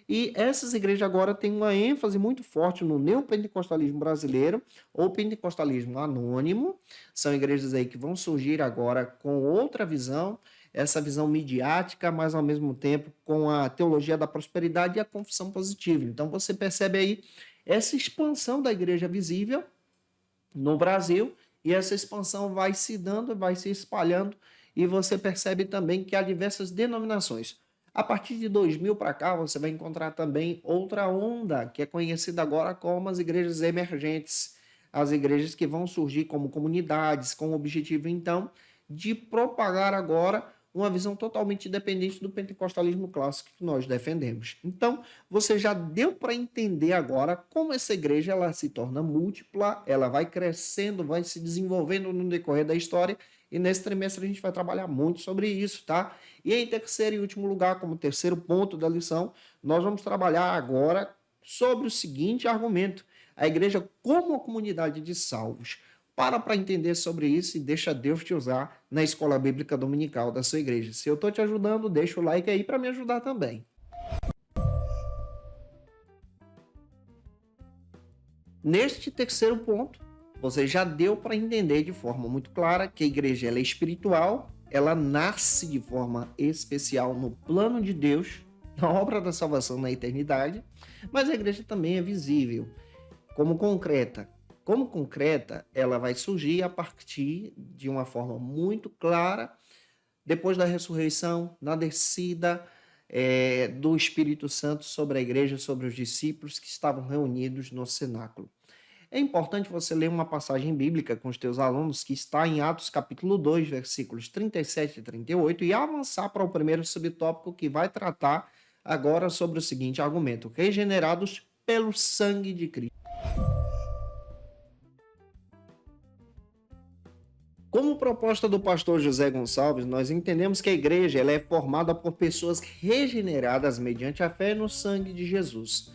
E essas igrejas agora têm uma ênfase muito forte no neopentecostalismo brasileiro, ou pentecostalismo anônimo. São igrejas aí que vão surgir agora com outra visão, essa visão midiática, mas ao mesmo tempo com a teologia da prosperidade e a confissão positiva. Então você percebe aí essa expansão da igreja visível no Brasil, e essa expansão vai se dando, vai se espalhando, e você percebe também que há diversas denominações. A partir de 2000 para cá, você vai encontrar também outra onda, que é conhecida agora como as igrejas emergentes, as igrejas que vão surgir como comunidades, com o objetivo, então, de propagar agora uma visão totalmente independente do pentecostalismo clássico que nós defendemos. Então, você já deu para entender agora como essa igreja ela se torna múltipla, ela vai crescendo, vai se desenvolvendo no decorrer da história, e nesse trimestre a gente vai trabalhar muito sobre isso, tá? E em terceiro e último lugar, como terceiro ponto da lição, nós vamos trabalhar agora sobre o seguinte argumento: a igreja como uma comunidade de salvos. Para entender sobre isso e deixa Deus te usar na escola bíblica dominical da sua igreja. Se eu estou te ajudando, deixa o like aí para me ajudar também. Neste terceiro ponto, você já deu para entender de forma muito clara que a igreja ela é espiritual, ela nasce de forma especial no plano de Deus, na obra da salvação na eternidade, mas a igreja também é visível, como concreta. Como concreta, ela vai surgir a partir de uma forma muito clara, depois da ressurreição, na descida do Espírito Santo sobre a igreja, sobre os discípulos que estavam reunidos no cenáculo. É importante você ler uma passagem bíblica com os teus alunos que está em Atos capítulo 2, versículos 37 e 38 e avançar para o primeiro subtópico que vai tratar agora sobre o seguinte argumento: regenerados pelo sangue de Cristo. Como proposta do pastor José Gonçalves, nós entendemos que a igreja ela é formada por pessoas regeneradas mediante a fé no sangue de Jesus.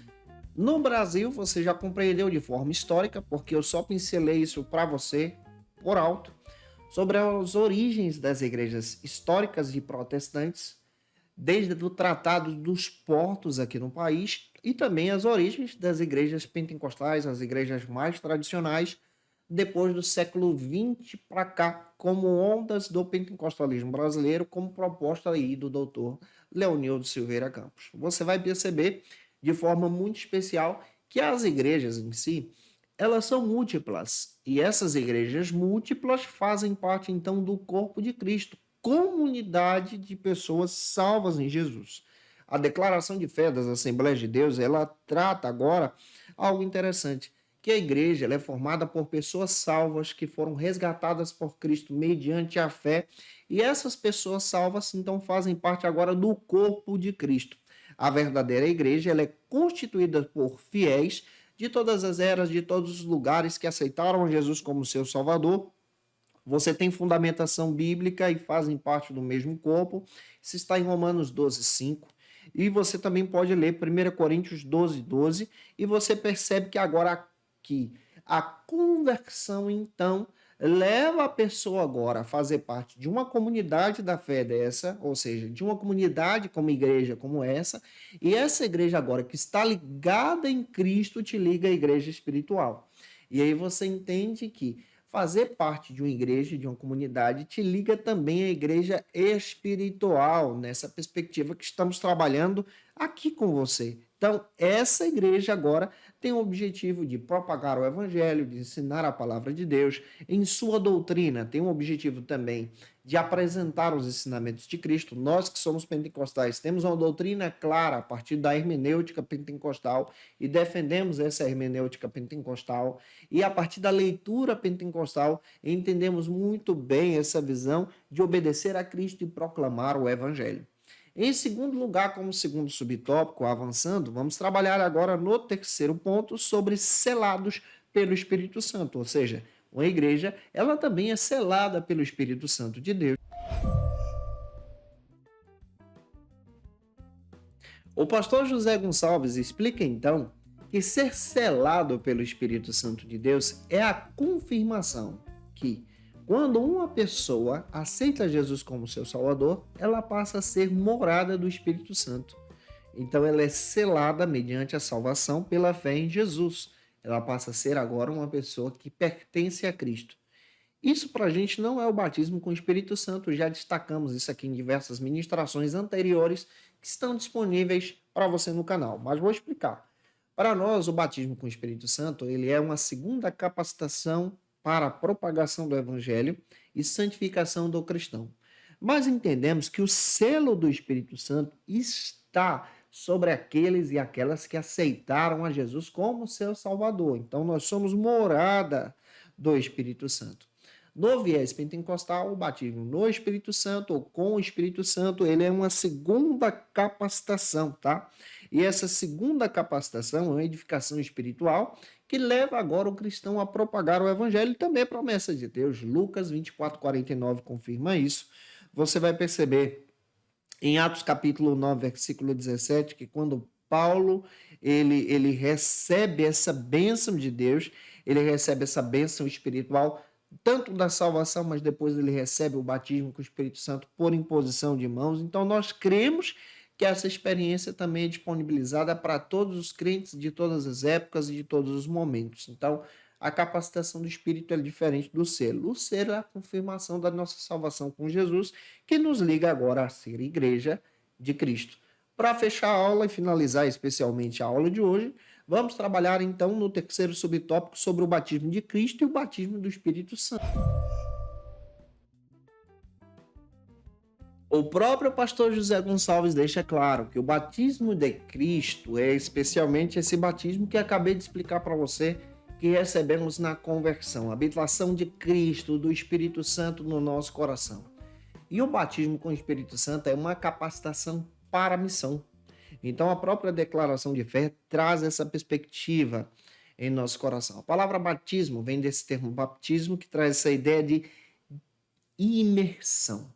No Brasil, você já compreendeu de forma histórica, porque eu só pincelei isso para você por alto, sobre as origens das igrejas históricas e protestantes, desde o Tratado dos Portos aqui no país, e também as origens das igrejas pentecostais, as igrejas mais tradicionais, depois do século XX para cá, como ondas do pentecostalismo brasileiro, como proposta aí do doutor Leonildo Silveira Campos. Você vai perceber de forma muito especial que as igrejas em si, elas são múltiplas, e essas igrejas múltiplas fazem parte então do corpo de Cristo, comunidade de pessoas salvas em Jesus. A declaração de fé das Assembleias de Deus, ela trata agora algo interessante, que a igreja ela é formada por pessoas salvas que foram resgatadas por Cristo mediante a fé, e essas pessoas salvas então fazem parte agora do corpo de Cristo. A verdadeira igreja ela é constituída por fiéis de todas as eras, de todos os lugares que aceitaram Jesus como seu Salvador. Você tem fundamentação bíblica e fazem parte do mesmo corpo. Isso está em Romanos 12:5. E você também pode ler 1 Coríntios 12:12, e você percebe que agora que a conversão, então, leva a pessoa agora a fazer parte de uma comunidade da fé dessa, ou seja, de uma comunidade como igreja como essa, e essa igreja agora que está ligada em Cristo te liga à igreja espiritual. E aí você entende que fazer parte de uma igreja, de uma comunidade, te liga também à igreja espiritual, nessa perspectiva que estamos trabalhando aqui com você. Então, essa igreja agora tem o objetivo de propagar o evangelho, de ensinar a palavra de Deus. Em sua doutrina, tem o objetivo também de apresentar os ensinamentos de Cristo. Nós que somos pentecostais temos uma doutrina clara a partir da hermenêutica pentecostal e defendemos essa hermenêutica pentecostal. E a partir da leitura pentecostal, entendemos muito bem essa visão de obedecer a Cristo e proclamar o evangelho. Em segundo lugar, como segundo subtópico, avançando, vamos trabalhar agora no terceiro ponto sobre selados pelo Espírito Santo, ou seja, uma igreja, ela também é selada pelo Espírito Santo de Deus. O pastor José Gonçalves explica então que ser selado pelo Espírito Santo de Deus é a confirmação que, quando uma pessoa aceita Jesus como seu Salvador, ela passa a ser morada do Espírito Santo. Então ela é selada mediante a salvação pela fé em Jesus. Ela passa a ser agora uma pessoa que pertence a Cristo. Isso para a gente não é o batismo com o Espírito Santo, já destacamos isso aqui em diversas ministrações anteriores que estão disponíveis para você no canal, mas vou explicar. Para nós, o batismo com o Espírito Santo ele é uma segunda capacitação para a propagação do Evangelho e santificação do cristão. Mas entendemos que o selo do Espírito Santo está sobre aqueles e aquelas que aceitaram a Jesus como seu Salvador. Então, nós somos morada do Espírito Santo. No viés pentecostal, o batismo no Espírito Santo ou com o Espírito Santo, ele é uma segunda capacitação, tá? E essa segunda capacitação é uma edificação espiritual que leva agora o cristão a propagar o evangelho e também a promessa de Deus. Lucas 24:49 confirma isso. Você vai perceber em Atos capítulo 9, versículo 17, que quando Paulo, ele recebe essa bênção de Deus, ele recebe essa bênção espiritual, tanto da salvação, mas depois ele recebe o batismo com o Espírito Santo por imposição de mãos. Então nós cremos que essa experiência também é disponibilizada para todos os crentes de todas as épocas e de todos os momentos. Então, a capacitação do Espírito é diferente do selo. O selo é a confirmação da nossa salvação com Jesus, que nos liga agora a ser igreja de Cristo. Para fechar a aula e finalizar especialmente a aula de hoje, vamos trabalhar então no terceiro subtópico sobre o batismo de Cristo e o batismo do Espírito Santo. O próprio pastor José Gonçalves deixa claro que o batismo de Cristo é especialmente esse batismo que acabei de explicar para você, que recebemos na conversão, a habitação de Cristo, do Espírito Santo no nosso coração. E o batismo com o Espírito Santo é uma capacitação para a missão. Então a própria declaração de fé traz essa perspectiva em nosso coração. A palavra batismo vem desse termo baptismo, que traz essa ideia de imersão.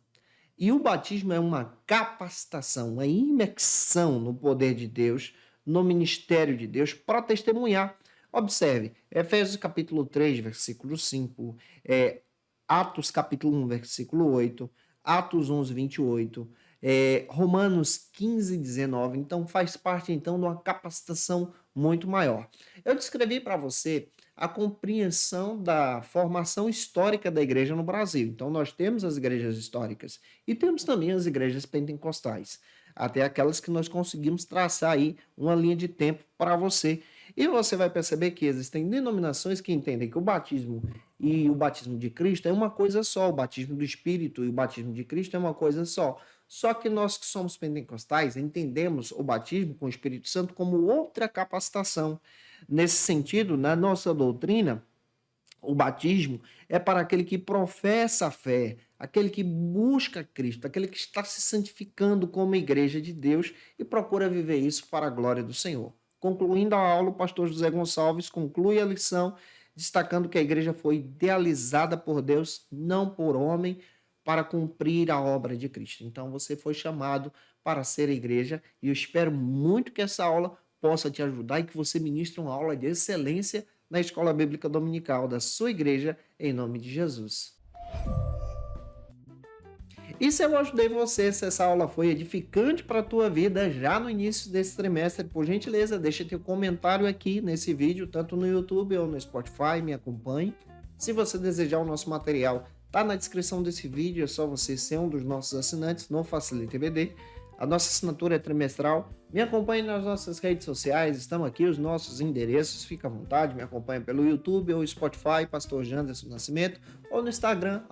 E o batismo é uma capacitação, uma imersão no poder de Deus, no ministério de Deus, para testemunhar. Observe, Efésios capítulo 3, versículo 5, Atos capítulo 1, versículo 8, Atos 11, 28, Romanos 15, 19. Então faz parte então de uma capacitação muito maior. Eu descrevi para você a compreensão da formação histórica da igreja no Brasil. Então nós temos as igrejas históricas e temos também as igrejas pentecostais, até aquelas que nós conseguimos traçar aí uma linha de tempo para você. E você vai perceber que existem denominações que entendem que o batismo e o batismo de Cristo é uma coisa só, o batismo do Espírito e o batismo de Cristo é uma coisa só. Só que nós que somos pentecostais entendemos o batismo com o Espírito Santo como outra capacitação. Nesse sentido, na nossa doutrina, o batismo é para aquele que professa a fé, aquele que busca Cristo, aquele que está se santificando como igreja de Deus e procura viver isso para a glória do Senhor. Concluindo a aula, o pastor José Gonçalves conclui a lição destacando que a igreja foi idealizada por Deus, não por homem, para cumprir a obra de Cristo. Então você foi chamado para ser a igreja e eu espero muito que essa aula possa te ajudar e que você ministre uma aula de excelência na Escola Bíblica Dominical da sua igreja, em nome de Jesus. E se eu ajudei você, se essa aula foi edificante para a tua vida já no início desse trimestre, por gentileza, deixa teu comentário aqui nesse vídeo, tanto no YouTube ou no Spotify, me acompanhe. Se você desejar o nosso material, tá na descrição desse vídeo, é só você ser um dos nossos assinantes no Facilita EBD. A nossa assinatura é trimestral. Me acompanhe nas nossas redes sociais, estão aqui os nossos endereços, fica à vontade, me acompanhe pelo YouTube ou Spotify, Pastor Janderson Nascimento, ou no Instagram,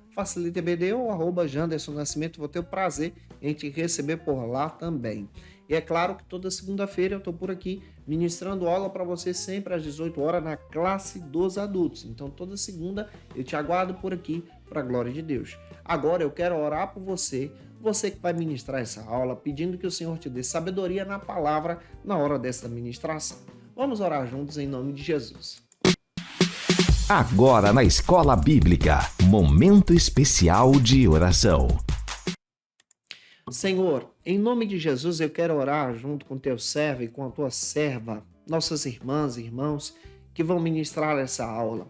@FacilitaEBD ou @Janderson Nascimento. Vou ter o prazer em te receber por lá também. E é claro que toda segunda-feira eu estou por aqui ministrando aula para você sempre às 18 horas na classe dos adultos. Então toda segunda eu te aguardo por aqui para a glória de Deus. Agora eu quero orar por você, você que vai ministrar essa aula, pedindo que o Senhor te dê sabedoria na palavra na hora dessa ministração. Vamos orar juntos em nome de Jesus. Agora na Escola Bíblica, momento especial de oração. Senhor, em nome de Jesus eu quero orar junto com teu servo e com a tua serva, nossas irmãs e irmãos que vão ministrar essa aula.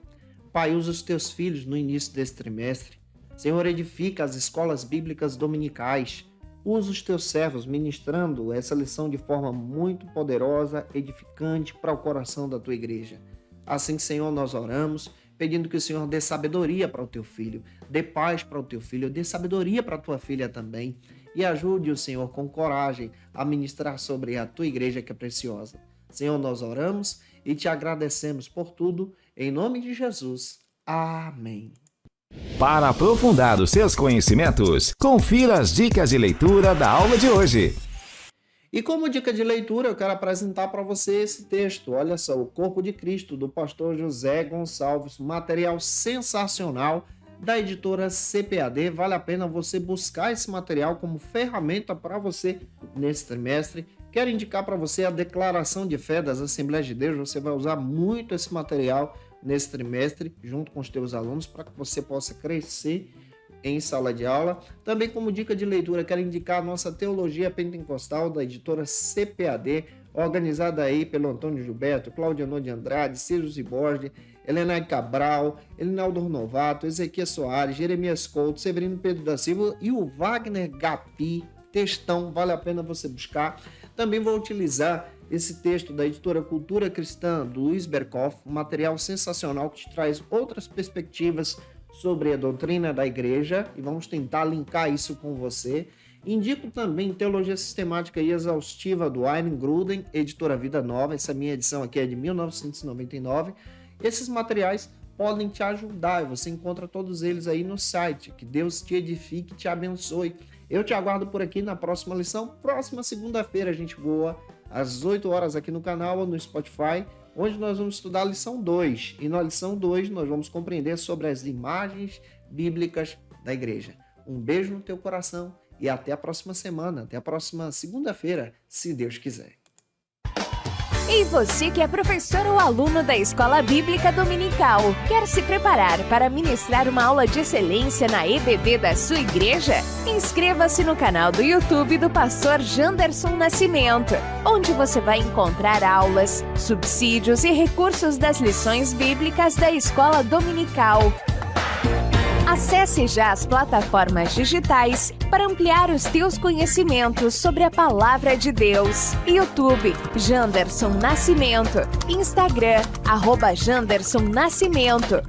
Pai, usa os teus filhos no início desse trimestre. Senhor, edifica as escolas bíblicas dominicais. Usa os teus servos ministrando essa lição de forma muito poderosa, edificante para o coração da tua igreja. Assim, Senhor, nós oramos, pedindo que o Senhor dê sabedoria para o teu filho, dê paz para o teu filho, dê sabedoria para a tua filha também. E ajude o Senhor com coragem a ministrar sobre a tua igreja que é preciosa. Senhor, nós oramos e te agradecemos por tudo, em nome de Jesus. Amém. Para aprofundar os seus conhecimentos, confira as dicas de leitura da aula de hoje. E como dica de leitura, eu quero apresentar para você esse texto. Olha só, O Corpo de Cristo, do pastor José Gonçalves, material sensacional da editora CPAD. Vale a pena você buscar esse material como ferramenta para você nesse trimestre. Quero indicar para você a Declaração de Fé das Assembleias de Deus. Você vai usar muito esse material nesse trimestre, junto com os teus alunos, para que você possa crescer em sala de aula. Também como dica de leitura, quero indicar a nossa Teologia Pentecostal da editora CPAD, organizada aí pelo Antônio Gilberto, Claudiano de Andrade, Ciro Zibordi, Helena Cabral, Elinaldo Novato, Ezequiel Soares, Jeremias Couto, Severino Pedro da Silva e o Wagner Gapi. Textão, vale a pena você buscar. Também vou utilizar esse texto da editora Cultura Cristã, do Luiz Berkoff, um material sensacional que te traz outras perspectivas sobre a doutrina da igreja, e vamos tentar linkar isso com você. Indico também Teologia Sistemática e Exaustiva do Iron Gruden, editora Vida Nova. Essa minha edição aqui é de 1999. Esses materiais podem te ajudar e você encontra todos eles aí no site. Que Deus te edifique e te abençoe. Eu te aguardo por aqui na próxima lição, próxima segunda-feira, gente boa, às 8 horas aqui no canal ou no Spotify, onde nós vamos estudar a lição 2. E na lição 2 nós vamos compreender sobre as imagens bíblicas da igreja. Um beijo no teu coração e até a próxima semana, até a próxima segunda-feira, se Deus quiser. E você que é professor ou aluno da Escola Bíblica Dominical, quer se preparar para ministrar uma aula de excelência na EBD da sua igreja? Inscreva-se no canal do YouTube do pastor Janderson Nascimento, onde você vai encontrar aulas, subsídios e recursos das lições bíblicas da Escola Dominical. Acesse já as plataformas digitais para ampliar os teus conhecimentos sobre a Palavra de Deus. YouTube, Janderson Nascimento. Instagram, @Janderson Nascimento.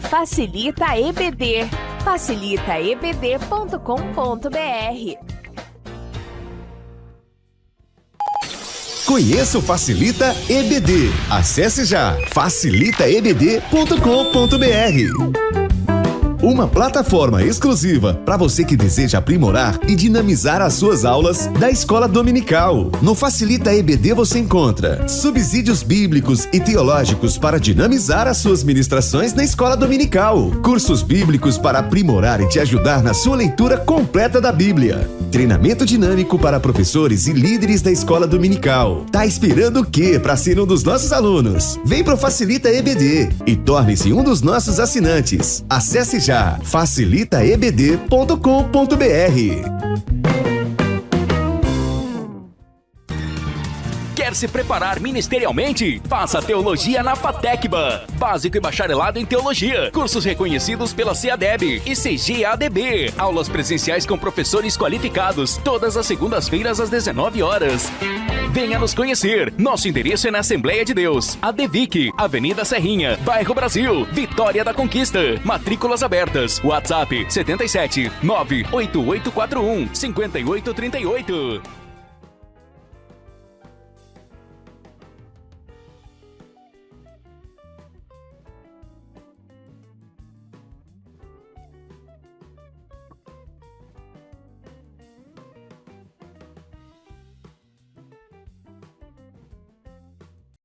@FacilitaEBD. facilitaebd.com.br. Conheça o Facilita EBD. Acesse já facilitaebd.com.br. Uma plataforma exclusiva para você que deseja aprimorar e dinamizar as suas aulas da Escola Dominical. No Facilita EBD você encontra subsídios bíblicos e teológicos para dinamizar as suas ministrações na Escola Dominical, cursos bíblicos para aprimorar e te ajudar na sua leitura completa da Bíblia, treinamento dinâmico para professores e líderes da Escola Dominical. Tá esperando o quê para ser um dos nossos alunos? Vem pro Facilita EBD e torne-se um dos nossos assinantes. Acesse já facilitaebd.com.br. Quer se preparar ministerialmente? Faça Teologia na FATECBA. Básico e bacharelado em Teologia. Cursos reconhecidos pela CEADEB e CGADB. Aulas presenciais com professores qualificados. Todas as segundas-feiras às 19 horas. Venha nos conhecer. Nosso endereço é na Assembleia de Deus, ADVIC, Avenida Serrinha, Bairro Brasil, Vitória da Conquista. Matrículas abertas. WhatsApp 77 98841 5838.